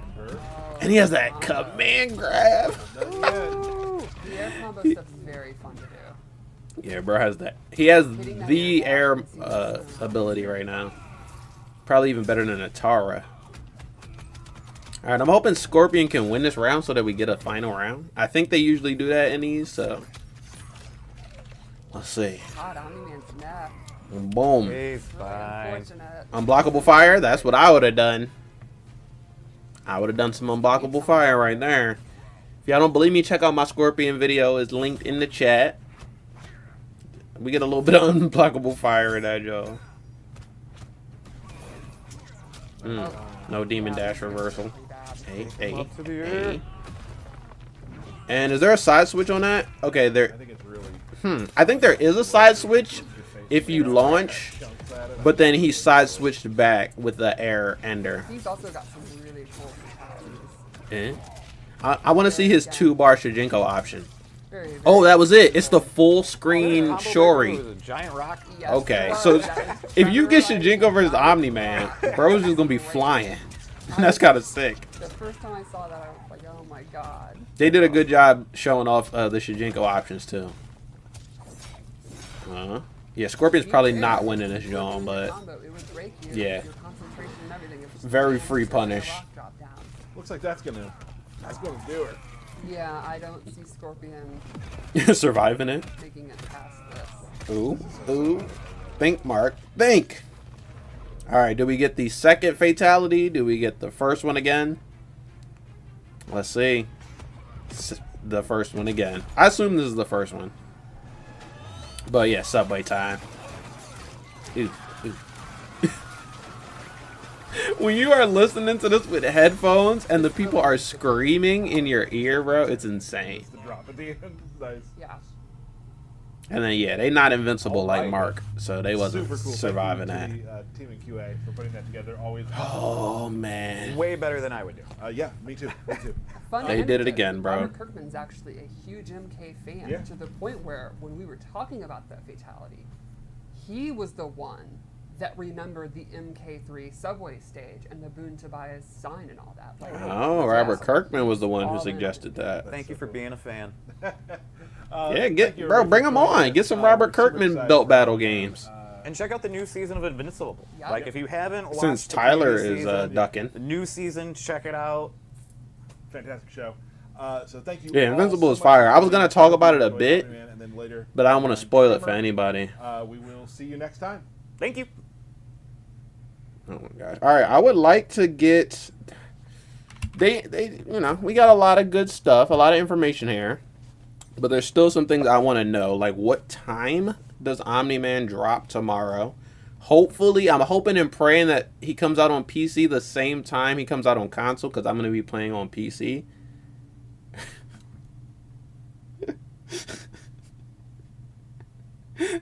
And he has that command grab. The air combo stuff is very fun to do. Yeah, bro has that. He has the air ability right now. Probably even better than Atara. Alright, I'm hoping Scorpion can win this round so that we get a final round. I think they usually do that in these, so. Let's see. God, Omni-Man's neck. Boom. He's Really fine. unfortunate. Unblockable fire. That's what I would have done. I would have done some unblockable fire right there. If y'all don't believe me, check out my Scorpion video. It's linked in the chat. We get a little bit of unblockable fire in that, y'all. No demon dash reversal. Hey, hey, Up to the air. hey. And is there a side switch on that? Okay, I there. think it's really I think there is a side switch if you launch, chunks at it. but then he side switched back with the air ender. He's also got some really cool fatalities. I want to see his 2-bar Shijinko option. Very, very Oh, that was it. It's the full screen Combo breaker Shori. was a giant rock. yes, Okay, it so was. That is if you get Tremor, Shijinko versus Omni-Man, bro's just gonna be flying. That's kind of sick. The first time I saw that, I was like, oh my god. They did a good job showing off the Shijinko options too. Yeah, Scorpion's probably not winning this John, but Combo, it would break you. yeah. Your concentration and everything. It was Very just free a rock punish. drop down. Looks like that's gonna do it. Yeah, I don't see Scorpion surviving it. making it past this. Ooh, ooh. Think, Mark. Think. All right, do we get the second fatality? Do we get the first one again? Let's see. The first one again. I assume this is the first one. But yeah, subway time. Ooh, ooh. When you are listening to this with headphones and the people are screaming in your ear, bro, it's insane. The drop at the end. Nice. Yeah. And then yeah, they not invincible like Alright. Mark, so they wasn't Super cool. surviving that. Thank you to the, team in QA for putting that together. Always. Oh man. Way better than I would do. Yeah, me too. Me too. Fun They did it anecdote, again, bro. Robert Kirkman's actually a huge MK fan Yeah. to the point where when we were talking about that fatality, he was the one that remembered the MK3 subway stage and the Boon Tobias sign and all that. Like, Oh, that's Robert awesome. Kirkman was the one who All in. suggested that. Thank you for being a fan. Yeah, Thank get you, bro, everybody, bring for them joining on. us. Get some We're Robert super Kirkman excited built for battle it. games. And check out the new season of Invincible. Yeah. Like, if you haven't watched Since the Tyler previous is season, ducking. the new season, check it out. Fantastic show. So thank you. Yeah, all Invincible so is much fire. for I was gonna joining us. talk about it a Enjoy bit, Omni-Man, and then later, but I don't want to spoil it for anybody. We will see you next time. Thank you. Oh my gosh. All right, I would like to get. They, we got a lot of good stuff, a lot of information here, but there's still some things I want to know, like what time does Omni-Man drop tomorrow? Hopefully, I'm hoping and praying that he comes out on PC the same time he comes out on console, because I'm going to be playing on PC.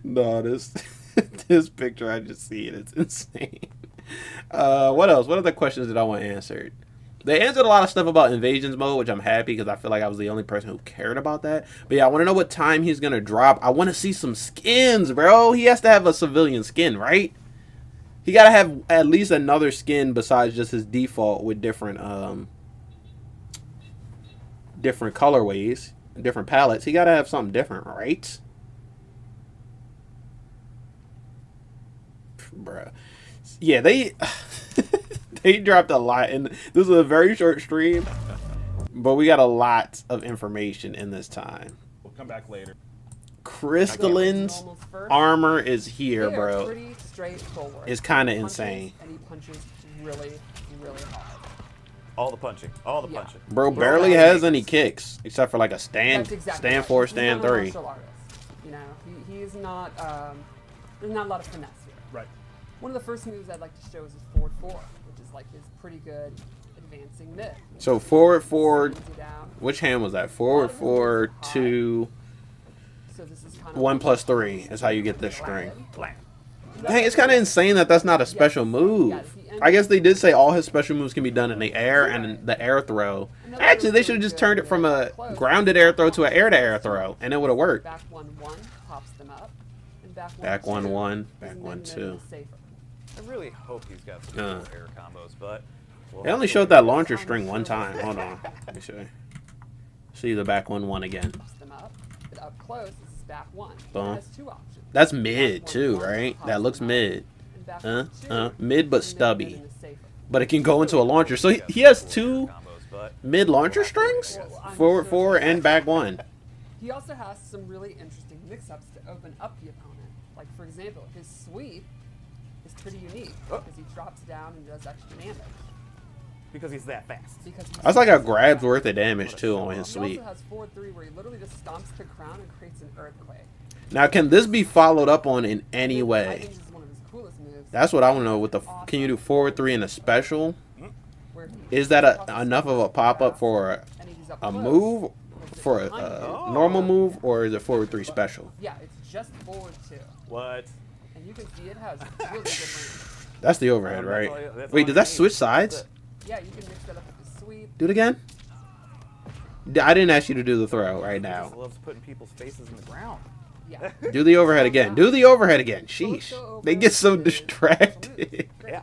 No, this picture, I just see it. It's insane. What else? What other questions did I want answered? They answered a lot of stuff about invasions mode, which I'm happy because I feel like I was the only person who cared about that. But yeah, I want to know what time he's gonna drop. I want to see some skins, bro. He has to have a civilian skin, right? He gotta have at least another skin besides just his default with different different colorways, different palettes. He gotta have something different, right? Bruh. Yeah, they they dropped a lot, and this is a very short stream, but we got a lot of information in this time. We'll come back later. Crystalline's armor is here, They are bro. pretty straightforward. It's kinda He punches, insane. And he punches really, really hard. All the punching. All the Yeah. punching. Bro barely has any kicks except for like a stand, That's exactly stand right. four, He's stand not a three. martial artist. You know, he's not. There's not a lot of finesse here. Right. One of the first moves I'd like to show is his forward four, which is like his pretty good advancing mid. So forward, forward. Sends you down. Which hand was that? Forward, four, two, So this is kind of 1 plus 3 is how you get this string. Blam. Dang, it's kind of insane that that's not a special move. I guess they did say all his special moves can be done in the air and in the air throw. Actually, they should have just turned it from a grounded air throw to an air-to-air throw, and it would have worked. Back 1-1 pops them up, and Back 1-1, is back mid, 1-2. mid, is safer. I really hope he's got some cool air combos, but They only showed that launcher string one time. Hold on. Let me show you. See the back 1-1 again. Pops them up, but up close this is back 1. Boom. It has two options. That's mid, Back too, 1-1 right? pops That looks them up, mid. and back Mid but 1-2 is mid, mid, stubby. and is safer. But it can go into a launcher. So he has two mid launcher strings? Well, I'm Forward sure 4 he and has- back 1. He also has some really interesting mix-ups to open up the opponent. Like, for example, his sweep is pretty unique because he drops down and does extra damage. because he's that fast. Because he's That's like a fast. grab's worth of damage, too, on his He sweep. also has forward 3 where he literally just stomps the ground and creates an earthquake. Now, can this be followed up on in any I way? think this is one of his coolest moves. That's what I want to know. With the can you do forward 3 in a special? Where he Is that tosses enough of a the pop up grass, for and he's up a close. move, It's for a behind you. normal move, or is it forward 3 special? Yeah, it's just forward 2. What? And you can see it has really good range. That's the overhead, That's right? all you- that's Wait, all did you that need. switch That's sides? it. Yeah, you can mix that up with the sweep. Do it again. I didn't ask you to do the throw right He now. just loves putting people's faces in the ground. Yeah. Do the overhead again. Do the overhead again. Sheesh. They get so distracted. Yeah.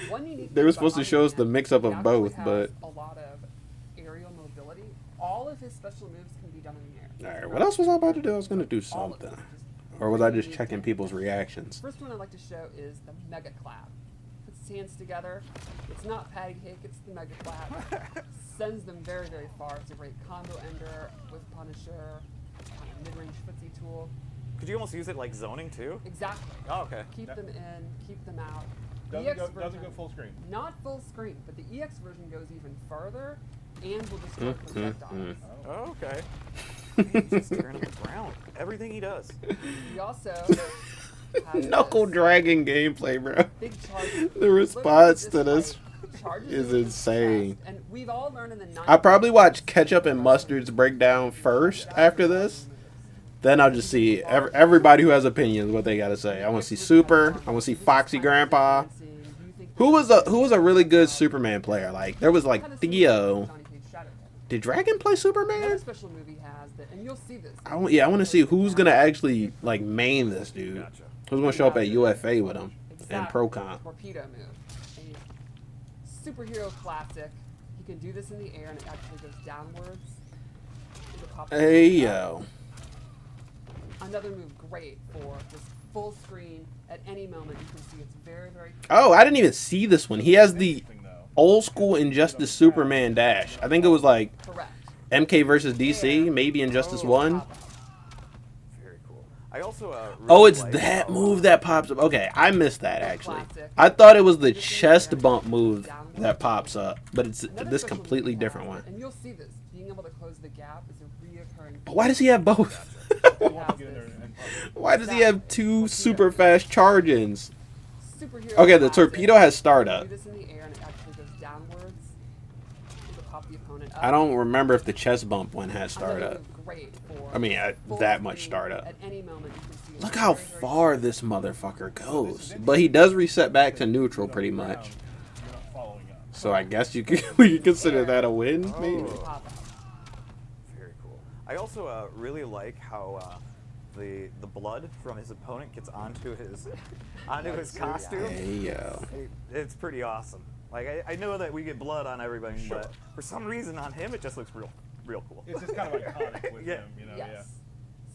One unique They thing were about supposed to show us the Omni-Man, mix-up he of actually both, has but a lot of aerial mobility. All of his special moves can be done in the air. all right. What else was I about to do? I was gonna do All of something, them. or was I really just unique checking things. people's reactions? First one I'd like to show is the Mega Clap. Puts his hands together. It's not patty cake, it's the Mega Clap. Sends them very, very far. It's a great combo ender with Punisher, kind of mid-range footsie tool. Could you almost use it like zoning too? Exactly. Oh, okay. Keep Yep. them in, keep them out. Doesn't EX go, doesn't version- go full screen. Not full screen, but the EX version goes even farther and will destroy projectiles. Oh, okay. He's just turning the ground. Everything he does. He also has Knuckle this dragging gameplay, bro. big charge. The response to Literally this like, charges is into his insane. chest, And we've all learned in the 90s. I probably watch Ketchup and Mustard's breakdown first after this. Then I'll just see everybody who has opinions what they gotta say. I want to see Super. I want to see Foxy Grandpa. Who was a really good Superman player? Like there was like Theo. Did Dragon play Another Superman? special movie has that, and you'll see this. I want to see who's gonna actually like main this dude. Gotcha. Who's gonna show up at UFA with him and Exactly, ProCon? Torpedo move. A superhero classic. You can do this in the air, and it actually goes downwards. It'll pop Hey up. yo. Another move great for just full screen at any moment. You can see it's very, very. Oh, I didn't even see this one. He has the Thing, though. old school Injustice Superman dash. I think it was like Correct. MK versus DC, maybe Injustice 1. Very cool. I also. Oh, really it's like that how, move that pops up. Okay, I missed that actually. I thought it was the chest bump move that pops up, but it's Another this special completely move different has one. it, And you'll see this. Being able to close the gap is a reoccurring. But why does he have both? He Want has to get in there this and Why does he have two super fast charge-ins? superhero Okay, the classic. torpedo has You startup. do this in the air, and it actually goes downwards. It'll pop the opponent up. I don't remember if the chest bump one had Another startup. move great for I mean, full that much screen startup. At any moment, you can see it's Look how very, very far this motherfucker goes. But he does reset back to neutral pretty much. You're not following up. So I guess you could we could consider that a win, maybe. Pop out. Very cool. I also really like how the blood from his opponent gets onto his costume. Hey, yo. It's pretty awesome. Like I know that we get blood on everybody, but for some reason on him it just looks real cool. It's just kind of iconic with him, you know. Yes. Yeah.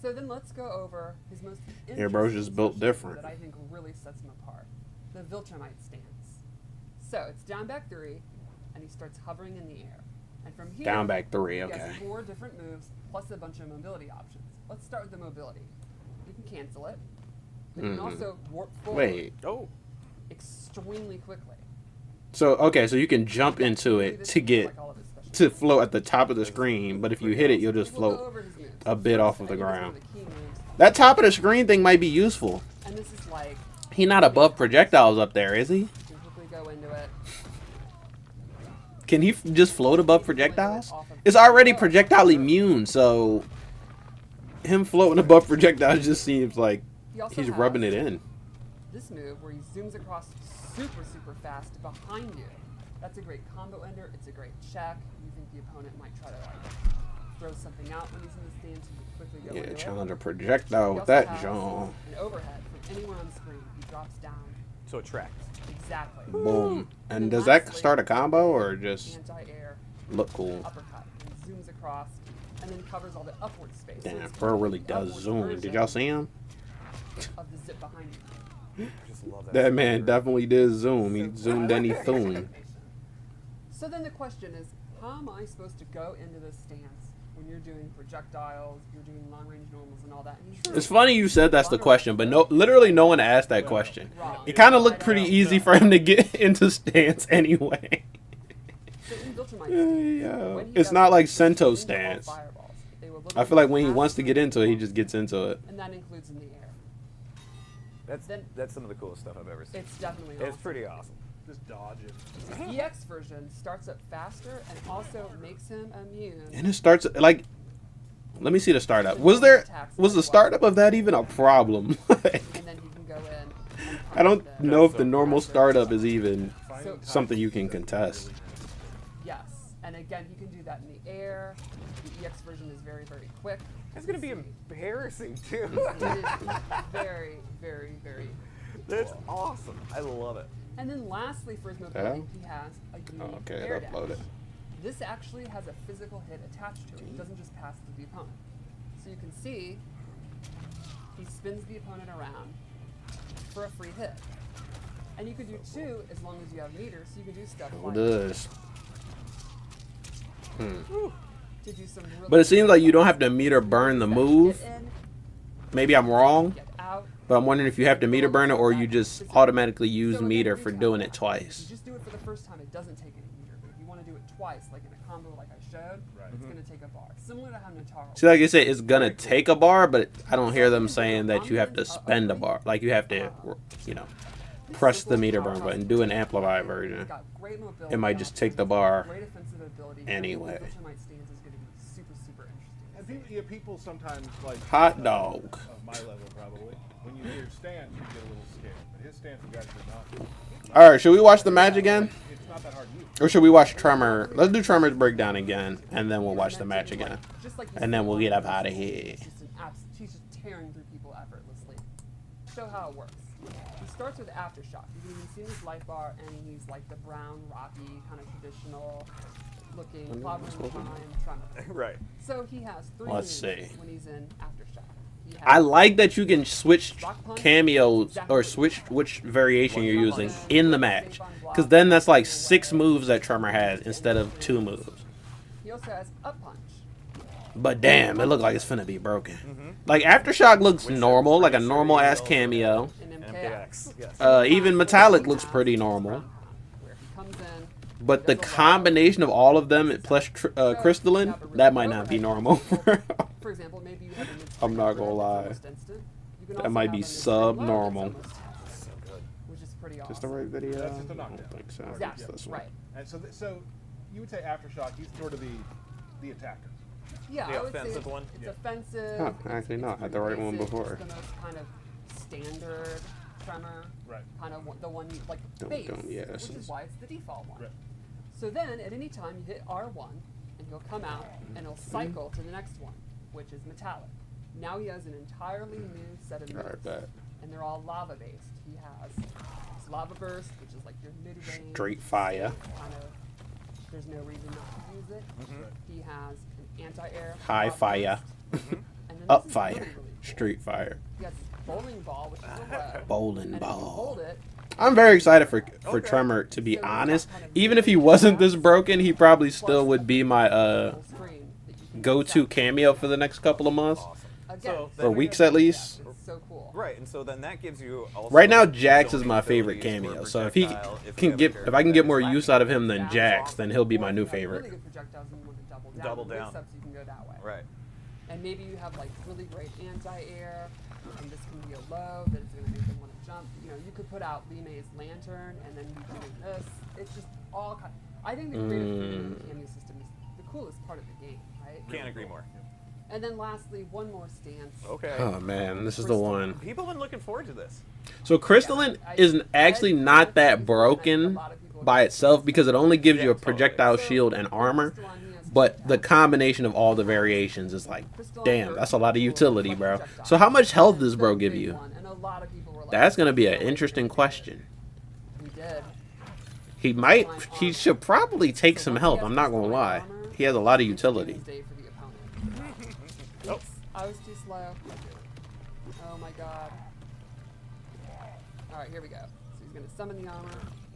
So then let's go over his most Yeah, bro's just built interesting different. that I think really sets him apart. The Viltrumite stance. So it's down back 3, and he starts hovering in the air. And from here, Down back 3, he okay. has 4 different moves plus a bunch of mobility options. Let's start with the mobility. You can cancel it. But you can also warp forward Wait. Oh. extremely quickly. So okay, so you can jump into Do it this to with, get like, all of his special to float at the top of the screen, but if you hit it, you'll just We'll go float over his moves. a bit off of I the think it's one ground. of the key moves. That top of the screen thing might be useful. And this is like, He not above projectiles up there, is he? you can quickly go into it. Can he just float above projectiles? It's already projectile immune, so him floating above projectiles just seems like He also he's has rubbing it in. this move where he zooms across super fast behind you. That's a great combo ender. It's a great check. You think the opponent might try to like throw something out when he's in the stance, you can quickly go Yeah, into it. challenge a projectile He with also that has John. an overhead from anywhere on the screen. He drops down. So it tracks. Exactly. Boom. And then does that lastly, start a combo or just Anti-air look cool? uppercut and zooms across and then covers all the upward space. So Damn, it's bro kind of really the does upward zoom. version Did y'all see him? of the zip behind you. I just love that. That man definitely did zoom. He So zoomed and he thoomed. So then the question is, how am I supposed to go into this stance when you're doing projectiles, you're doing long-range normals and all that? And he's It's funny you said that's the question, but literally no one asked that question. wrong. It kind of looked pretty easy for him to get into stance anyway. So in Viltrumite stance, Yeah. when he It's does not it, like he Sento zooms all stance. fireballs. They will I feel like when he literally wants to pass get into it, he through just gets into it. and that includes in the air. That's some of the coolest stuff I've ever seen. It's definitely It's awesome. pretty awesome. Just dodge it. The EX version starts up faster and also makes him immune. And it starts like. Let me see the startup. Was the startup of that even a problem? And then he can go in. And I don't punish them. know if the normal startup is even So- something you can contest. Yes, and again, you can do that in the air. The EX version is very quick. It's gonna be embarrassing too. It is very That's awesome. I love it. And then lastly, for his mobility, Yeah? he has a unique Oh, okay, air it uploaded. dash. This actually has a physical hit attached to it. It doesn't just pass through the opponent. So you can see he spins the opponent around for a free hit. And you can do 2 as long as you have meters, so you can do stuff What like does? to do some really But it seems like you don't have to meter burn the move. Get in, Maybe I'm wrong, get out. but I'm wondering if you have to meter burn it or you just automatically use So again, meter every for time doing you it twice. You just do it for the first time, it doesn't take any meter. But if you want to do it twice, like in a combo like I showed, it's going to take a bar. Similar to how Notaro. See, like I said, it's gonna take a bar, but I don't hear them saying that you have to spend a bar. Like you have to, you know, press the meter burn button, do an amplified version. It's got great mobility, It might just take the bar great offensive ability. anyway. The Viltrumite stance is going to be super interesting. And people, people sometimes like Hot dog. Of my level probably. When you hear stance, you get a little scared. But his stance is actually not. All right, should we watch the match again, It's not that hard to use. or should we watch Tremor? Let's do Tremor's breakdown again, and then we'll watch the match again, Just like you and then see we'll on get up the out of visual, here. it's just she's just tearing through people effortlessly. Show how it works. He starts with Aftershock. You can even see his life bar, and he's like the brown, rocky, kind of traditional looking Cloud Time Tremor. Right. So he has 3 Let's moves see. when he's in Aftershock. He has I like that you can switch cameos or switch which variation you're using in the match, because then that's like 6 moves that Tremor has instead of 2 moves. He also has Up Punch. But damn, it look like it's finna be broken. Like Aftershock looks normal, like a normal ass cameo. And MKX. MKX. Yes. Even Metallic looks pretty normal. Where he comes in, But the combination of all of them plus Crystalline, that might not be normal. for example, maybe you have a mid-strike I'm not overhead gonna that's lie. almost instant. You can That also might have be a mid-strike subnormal. low that's almost instant, which is pretty awesome. Just the right video? That's just a I knockdown. don't think so. Exactly, It's this one. right. And so you would say Aftershock, he's sort of the attacker. Yeah, The I would say offensive it's, one? it's Yeah. offensive. Huh, it's- actually it's not. I had the pretty right one basic, before. It's the most kind of standard Tremor. Right. Kind of the one you like Dum, base, dum, yeah, this which is is- why it's the default one. Right. So then, at any time, you hit R1, and he'll come out, and he'll cycle to the next one, which is metallic. Now he has an entirely new set of moves, Alright, bet. and they're all lava-based. He has his Lava Burst, which is like your mid-range. Straight fire. Kind of, there's no reason not to use it. He has an anti-air. High Lava fire. Burst, and then Up this is fire. really, really cool. Street fire. He has his bowling ball, which is a low. Bowling and if you ball. hold it, I'm very excited for Okay. Tremor, to be So we honest. got kind of Even if he really wasn't fast, this broken, he probably plus still would be my full screen that you can go-to set. cameo for the next couple of months. Awesome. Again, So it's then For we weeks really at least. It's so cool. Right, and so then that gives you also Right now, Jax is zoning my favorite abilities for cameo. So if he projectile, you can have get, a if I can get more character use that out of him than That's Jax, awesome. then he'll be Or my if new you have favorite. Really good projectiles and you want to double down. Double on this down. up so you can go that way. Right. And maybe you have like really great anti-air, and this can be a low that is going to make them want to jump. You know, you could put out Lime's lantern, and then you doing this. It's just all kind. I think the creative freedom of the cameo system is the coolest part of the game, right? Can't agree more. And then lastly, one more stance. Okay. Oh man, this is the one. People have been looking forward to this. So Crystalline is actually not that broken by itself because it only gives you a projectile shield and armor. But the combination of all the variations is like, damn, that's a lot of utility, bro. So how much health does bro give you? That's gonna be an interesting question. We did. He should probably take some health. I'm not gonna lie. He has a lot of utility. Oops, I was too slow. Oh my god. Alright, here we go. So he's gonna summon the armor.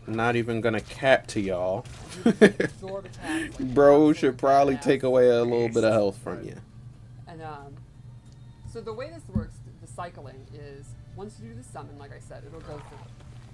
I'm not even gonna cap to y'all. And he can absorb attacks like Bro should absolutely probably badass. take away a little bit of health from you. And so the way this works, the cycling is once you do the summon, like I said, it'll go through,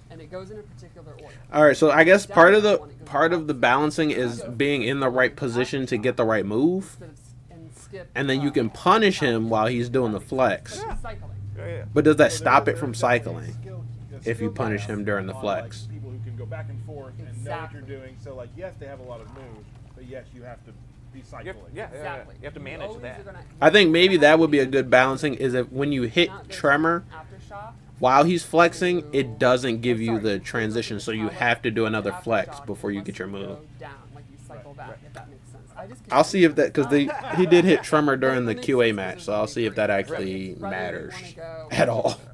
and it goes in a particular order. All right, so I guess part of the balancing is being in the right position to get the right move, Instead of and skip. and then you can punish him while he's doing the flex. But it's cycling. Yeah. But does that So stop there- it from there's definitely cycling? a if you skill punish gap him during the on, flex? Like, people who can go back and forth and know what Exactly. you're doing. So like, yes, they have a lot of moves, but yes, you have to be cycling. Exactly. You have to manage always that. are gonna- I think maybe that would be a good balancing. Is if when you hit not just Tremor aftershock, while he's flexing, it doesn't give you the transition, so you have to do another flex aftershock before you unless get your move. go down, like you cycle back, if that makes sense. I just I'll see if that because he did hit Tremor during the It makes QA sense match, because so I'll there's see if that actually whether you matters wanna go at all. further.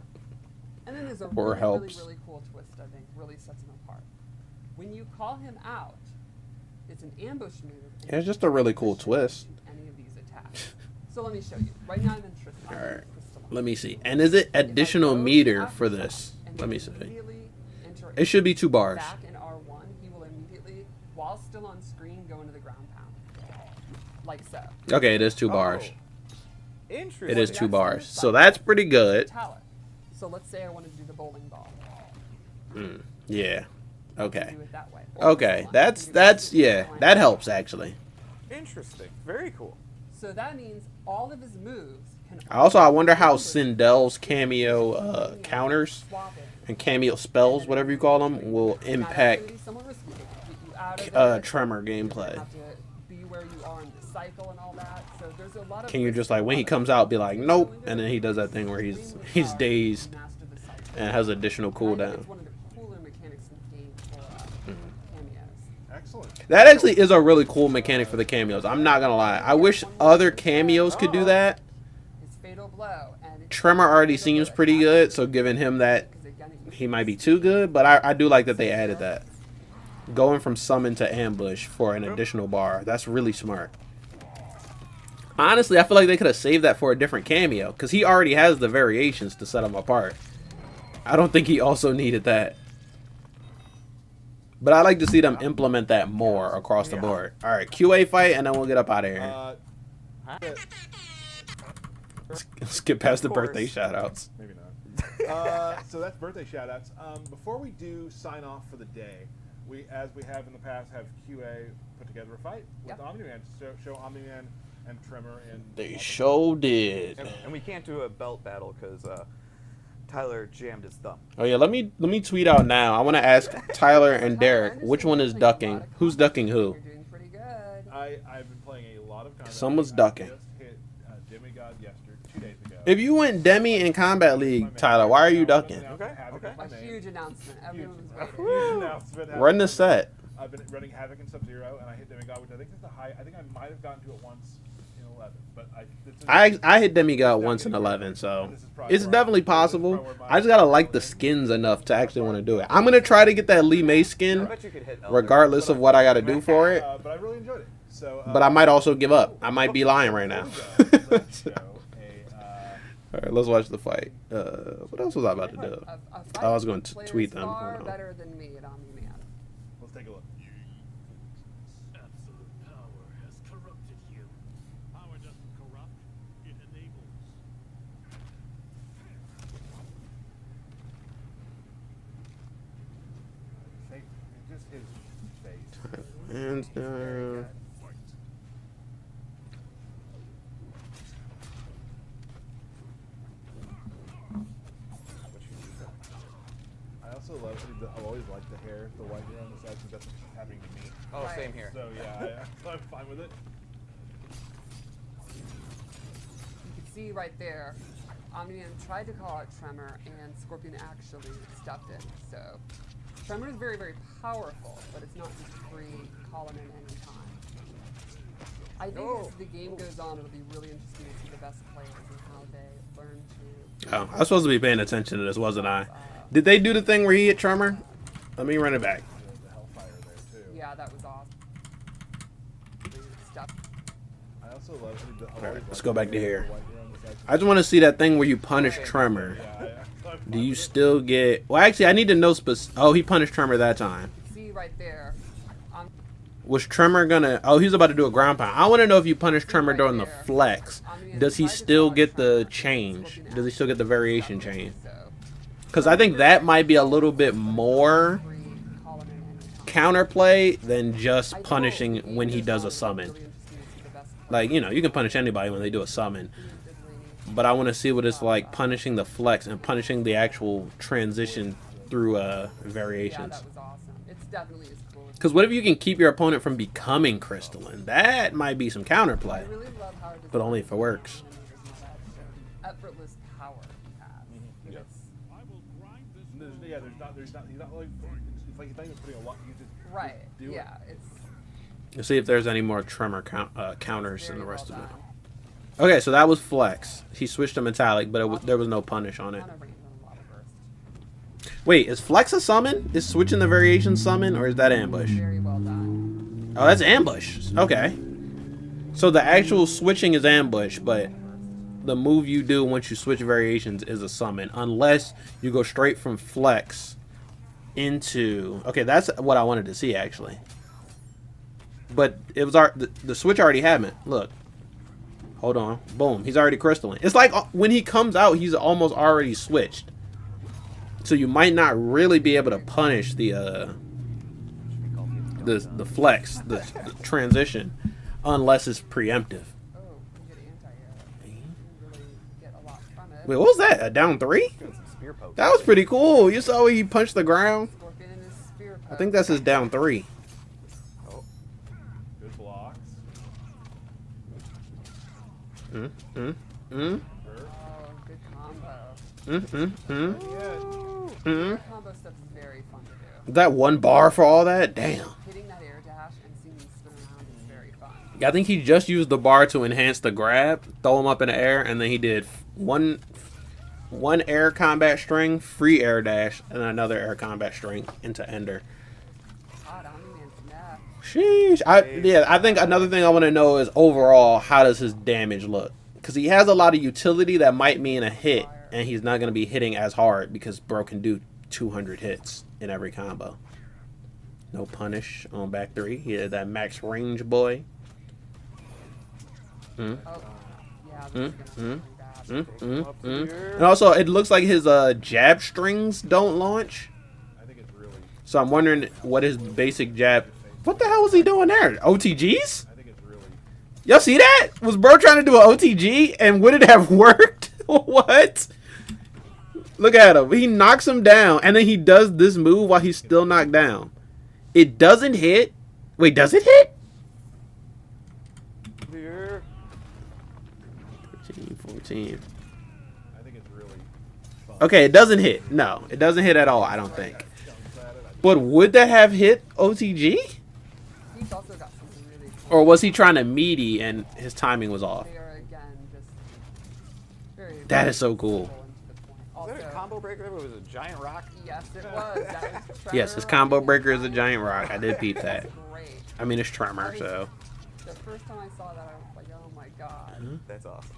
And then there's a Or really, helps. really, really cool twist, I think, really sets him apart. When you call him out, it's an ambush move. and Yeah, it's you just a really can't cool position twist. Any of these attacks. So let me show you. Right now I'm in Tristan. All right, let me see. And is it additional meter for this? Let me see. It should be 2 bars. Back in R1, he will immediately, while still on screen, go into the ground pound. Like so. Okay, it is 2 bars. Interesting. It is So 2 that's bars. the So that's pretty good. Metallic. So let's say I wanted to do the bowling ball. Yeah. I can Okay. do it that way. Or Okay. this one. I That's can do that's this yeah. one. That helps actually. Interesting. Very cool. So that means all of his moves can. Also, I wonder how Sindel's cameo counters Swap it. and cameo spells, whatever you call them, will Now, that's impact gonna be somewhat risky to get you out of it. Tremor You're gonna gameplay. have to be where you are in the cycle and all that. So there's a lot of. Can you risk just like when he involved. comes out, be like, So nope, when and then he does that thing where he's extremely hard to dazed master the cycle. and has additional And I think cooldown. It's one of the cooler mechanics in the game for cameos. Excellent. That actually is a really cool mechanic for the cameos. I'm not gonna lie. I wish other cameos could do that. His fatal blow and it's Tremor already fatal seems blow pretty attacks, good, so giving him that, because again, it he might be too good, but I do like that they added that. Going from summon to ambush for an additional bar. That's really smart. Honestly, I feel like they could have saved that for a different cameo, because he already has the variations to set him apart. I don't think he also needed that. But I like to see them implement that more across the board. All right, QA fight, and then we'll get up out of here. Skip past the Of course. birthday shoutouts. Maybe not. So that's birthday shoutouts. Before we do sign off for the day, we, as we have in the past, have QA put together a fight with Yep. Omni-man to show Omni-man and Tremor and. They sure did. And we can't do a belt battle because Tyler jammed his thumb. Oh yeah, let me tweet out now. I want to ask Tyler and Derek which one is ducking. Who's ducking who? You're doing pretty good. I've been playing a lot of Combat Someone's League. ducking. I just hit Demigod yesterday, 2 days ago. If you went Demi in Combat League, Tyler, why are you ducking? Okay. A huge announcement. Everyone's waiting. Huge announcement. Run the set. I've been running Havoc and Sub-Zero, and I hit Demigod, which I think is the high. I think I might have gotten to it once in 11, but I hit Demigod once in 11, so it's definitely possible. I just gotta like the skins enough to actually want to do it. I'm gonna try to get that Lee May I skin, bet you could hit Elder. regardless of what I gotta do for it. But I really enjoyed it. So, But I might also give up. I might be lying right now. Let's go. All right, let's watch the fight. What else was I about to do? I was going to Players tweet them. Far Hold on. better than me at Omni-man. Let's take a look. Absolute power has corrupted you. Power doesn't corrupt, it enables. Just his face. Hands Very down. good. I also love. I always like the hair, the white hair on the side, because that's what's happening to me. Oh, Right. same here. So yeah, I'm fine with it. You can see right there, Omni-man tried to call out Tremor, and Scorpion actually stepped in. So Tremor is very, very powerful, but it's not just free calling in any time. I think as the game goes on, it'll be really interesting to see the best players and how they learn to. Oh, I was supposed to be paying attention to this, wasn't I? Did they do the thing where he hit Tremor? Let me run it back. The Hellfire there too. Yeah, that was awesome. Step. I also love. Alright, let's go back to here. The white hair on the side. I just want to see that thing where you punish Tremor. I'm Do fine you with it. still get... Well, actually, I need to know... Oh, he punished Tremor that time. See right there. Was Tremor gonna... Oh, he's about to do a ground pound. I want to know if you punish Tremor during the flex. Does he still get the change? Does he still get the variation change? Because I think that might be a little bit more counterplay than just punishing when he does a summon. Like, you know, you can punish anybody when they do a summon. But I want to see what it's like punishing the flex and punishing the actual transition through Yeah, variations. that was awesome. It's definitely as cool as. Because what if you can keep your opponent from becoming crystalline? That might be some I counterplay. really love how it But only if it works. effortless power he has. Yeah. It's- I will grind this. He's not like, it's like he's not even putting a lot, he's just Right. do it. Yeah. It's Let's see if there's any more Tremor counters in very the rest well of it. done. Okay, so that was flex. He switched to metallic, but there was no punish on it. Kind of range on lava burst. Wait, is flex a summon? Is switching the variation summon, or is that ambush? Very well done. Oh, that's ambush. Okay. So the actual switching is ambush, but the move you do once you switch variations is a summon, unless you go straight from flex into... Okay, that's what I wanted to see, actually. But it was the switch already happened. Look. Hold on. Boom. He's already crystalline. It's like when he comes out, he's almost already switched. So you might not really be able to punish the flex, the transition, unless it's preemptive. Oh, you get anti-air. You really get a lot from it. Wait, what was that? A down 3? Doing some spear pokes. That was pretty cool. You saw when he punched the ground? Scorpion and his spear I think that's his down 3. Oh, good blocks. Mm, mm, Oh, mm, good combo. mm, mm, mm, Yeah. mm. Combo stuff is very fun to do. That one bar for all that? Damn. Hitting that air dash and seeing him spin around is very fun. I think he just used the bar to enhance the grab, throw him up in the air, and then he did one air combat string, free air dash, and another air combat string into Ender. God, Omni-man's neck. Sheesh. I think another thing I want to know is overall, how does his damage look? Because he has a lot of utility that might mean a hit, and he's not going to be hitting as hard because bro can do 200 hits in every combo. No punish on back 3. He had that max range boy. Mm. Oh, yeah, this is gonna be bad. And also, it looks like his jab strings don't launch. I think it's really, So I'm wondering what his basic jab... What the hell was he doing there? OTGs? I think it's really, Y'all see that? Was bro trying to do an OTG, and would it have worked? What? Look at him. He knocks him down, and then he does this move while he's still knocked down. It doesn't hit. Wait, does it hit? clear. 13, 14. I think it's really fun. Okay, it doesn't hit. No, it doesn't hit at all, I don't think. Jumps at it, I But would that have hit OTG? He's also got something really cool. Or was he trying to meaty and his timing was off? They are again just very. That is so cool. simple and to the point. Was that a Also, combo breaker? It was a giant rock. yes, it was. That was Yes, his Tremor combo rocking breaker is a giant giant rock. I did peep that. That's great. I mean, it's Tremor, so. The first time I saw that, I was like, oh my god. That's awesome.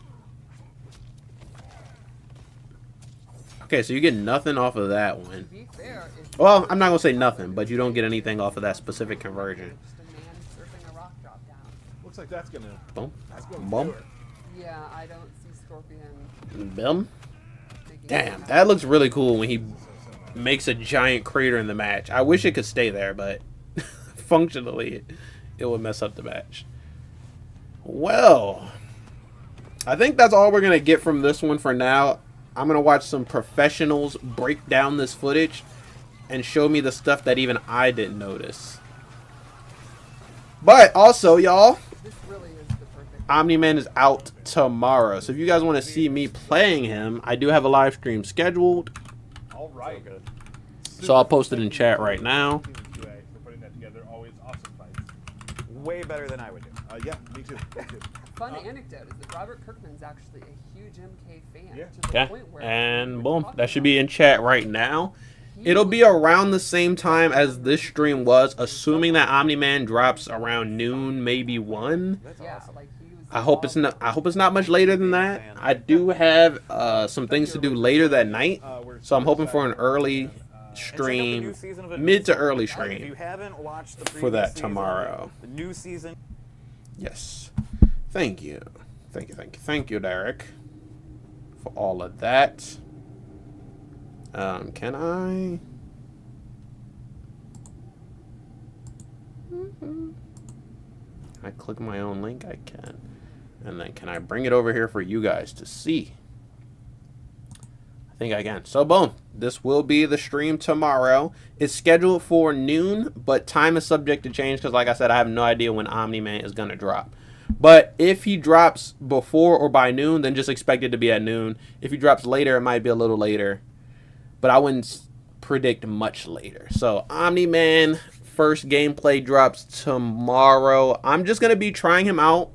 Okay, so you get nothing off of that To one. be fair, if Well, I'm not going to say nothing, but you don't get anything off of that specific conversion. just a man surfing a rock drop down. Looks like that's gonna. Boom. That's gonna Boom. do it. Yeah, I don't see Scorpion Boom. making Damn, it that looks really cool when he makes a giant crater in the match. I wish it could stay there, but functionally, it would mess up the match. Well, I think that's all we're going to get from this one for now. I'm going to watch some professionals break down this footage and show me the stuff that even I didn't notice. But also, y'all, This really is the perfect. Omni-man is out tomorrow. So if you guys want to see me playing him, I do have a live stream scheduled. All right. So good. So I'll post it in chat right now. Team QA for putting that together. Always awesome fights. Way better than I would do. Yeah, me too. Me too. Fun anecdote is that Robert Kirkman's actually a huge MK fan. Yeah. To the Okay, point where and we were boom, talking that should be about in chat right now. he It'll was- be around the same time as this stream was, assuming that Omni-man drops around noon, maybe 1. That's Yeah, awesome. like he was. I hope it's not. I hope it's not much later than that. I do have some things to do later that night, so I'm hoping for an early And check out the stream, new season of mid to early If you stream. haven't watched the for that previous season, tomorrow. the new season. Yes, thank you, thank you, Derek, for all of that. Can I? I click my own link? I can. And then can I bring it over here for you guys to see? I think I can. So boom, this will be the stream tomorrow. It's scheduled for noon, but time is subject to change because like I said, I have no idea when Omni-man is going to drop. But if he drops before or by noon, then just expect it to be at noon. If he drops later, it might be a little later. But I wouldn't predict much later. So Omni-man first gameplay drops tomorrow. I'm just going to be trying him out,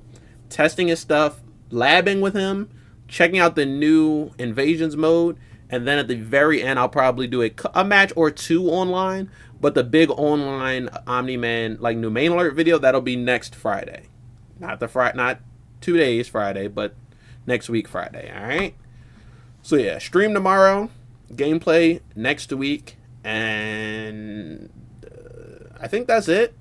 testing his stuff, labbing with him, checking out the new invasions mode, and then at the very end I'll probably do a match or two online. But the big online Omni-man like new main alert video, that'll be next Friday. Not 2 days Friday, but next week Friday. All right. So yeah, stream tomorrow, gameplay next week, and I think that's it.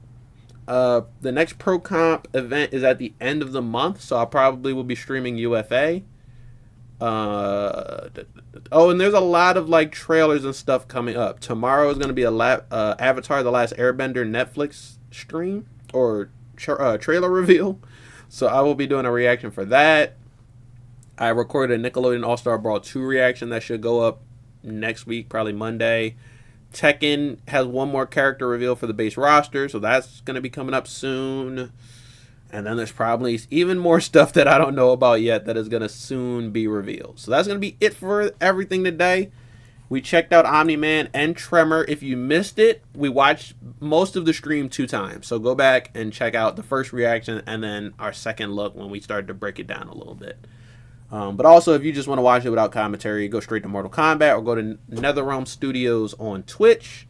The next Pro Comp event is at the end of the month, so I probably will be streaming UFA. Oh, and there's a lot of like trailers and stuff coming up. Tomorrow is going to be a Avatar: The Last Airbender Netflix stream or trailer reveal. So I will be doing a reaction for that. I recorded a Nickelodeon All-Star Brawl 2 reaction that should go up next week, probably Monday. Tekken has one more character reveal for the base roster, so that's going to be coming up soon. And then there's probably even more stuff that I don't know about yet that is going to soon be revealed. So that's going to be it for everything today. We checked out Omni-man and Tremor. If you missed it, we watched most of the stream 2 times. So go back and check out the first reaction and then our second look when we started to break it down a little bit. But also, if you just want to watch it without commentary, go straight to Mortal Kombat or go to NetherRealm Studios on Twitch.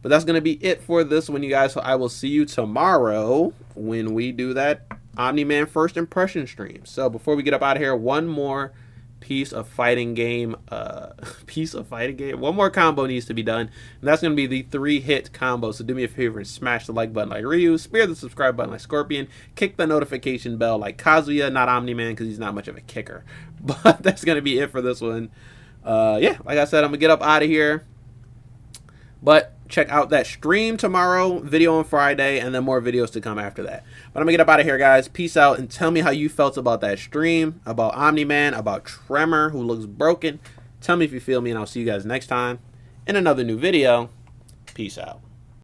But that's going to be it for this one, you guys. So I will see you tomorrow when we do that Omni-man first impression stream. So before we get up out of here, one more piece of fighting game. One more combo needs to be done. And that's going to be the 3-hit combo. So do me a favor and smash the like button like Ryu. Spear the subscribe button like Scorpion. Kick the notification bell like Kazuya. Not Omni-man because he's not much of a kicker. But that's going to be it for this one. Yeah, like I said, I'm going to get up out of here. But check out that stream tomorrow, video on Friday, and then more videos to come after that. But I'm going to get up out of here, guys. Peace out, and tell me how you felt about that stream, about Omni-man, about Tremor, who looks broken. Tell me if you feel me, and I'll see you guys next time in another new video. Peace out.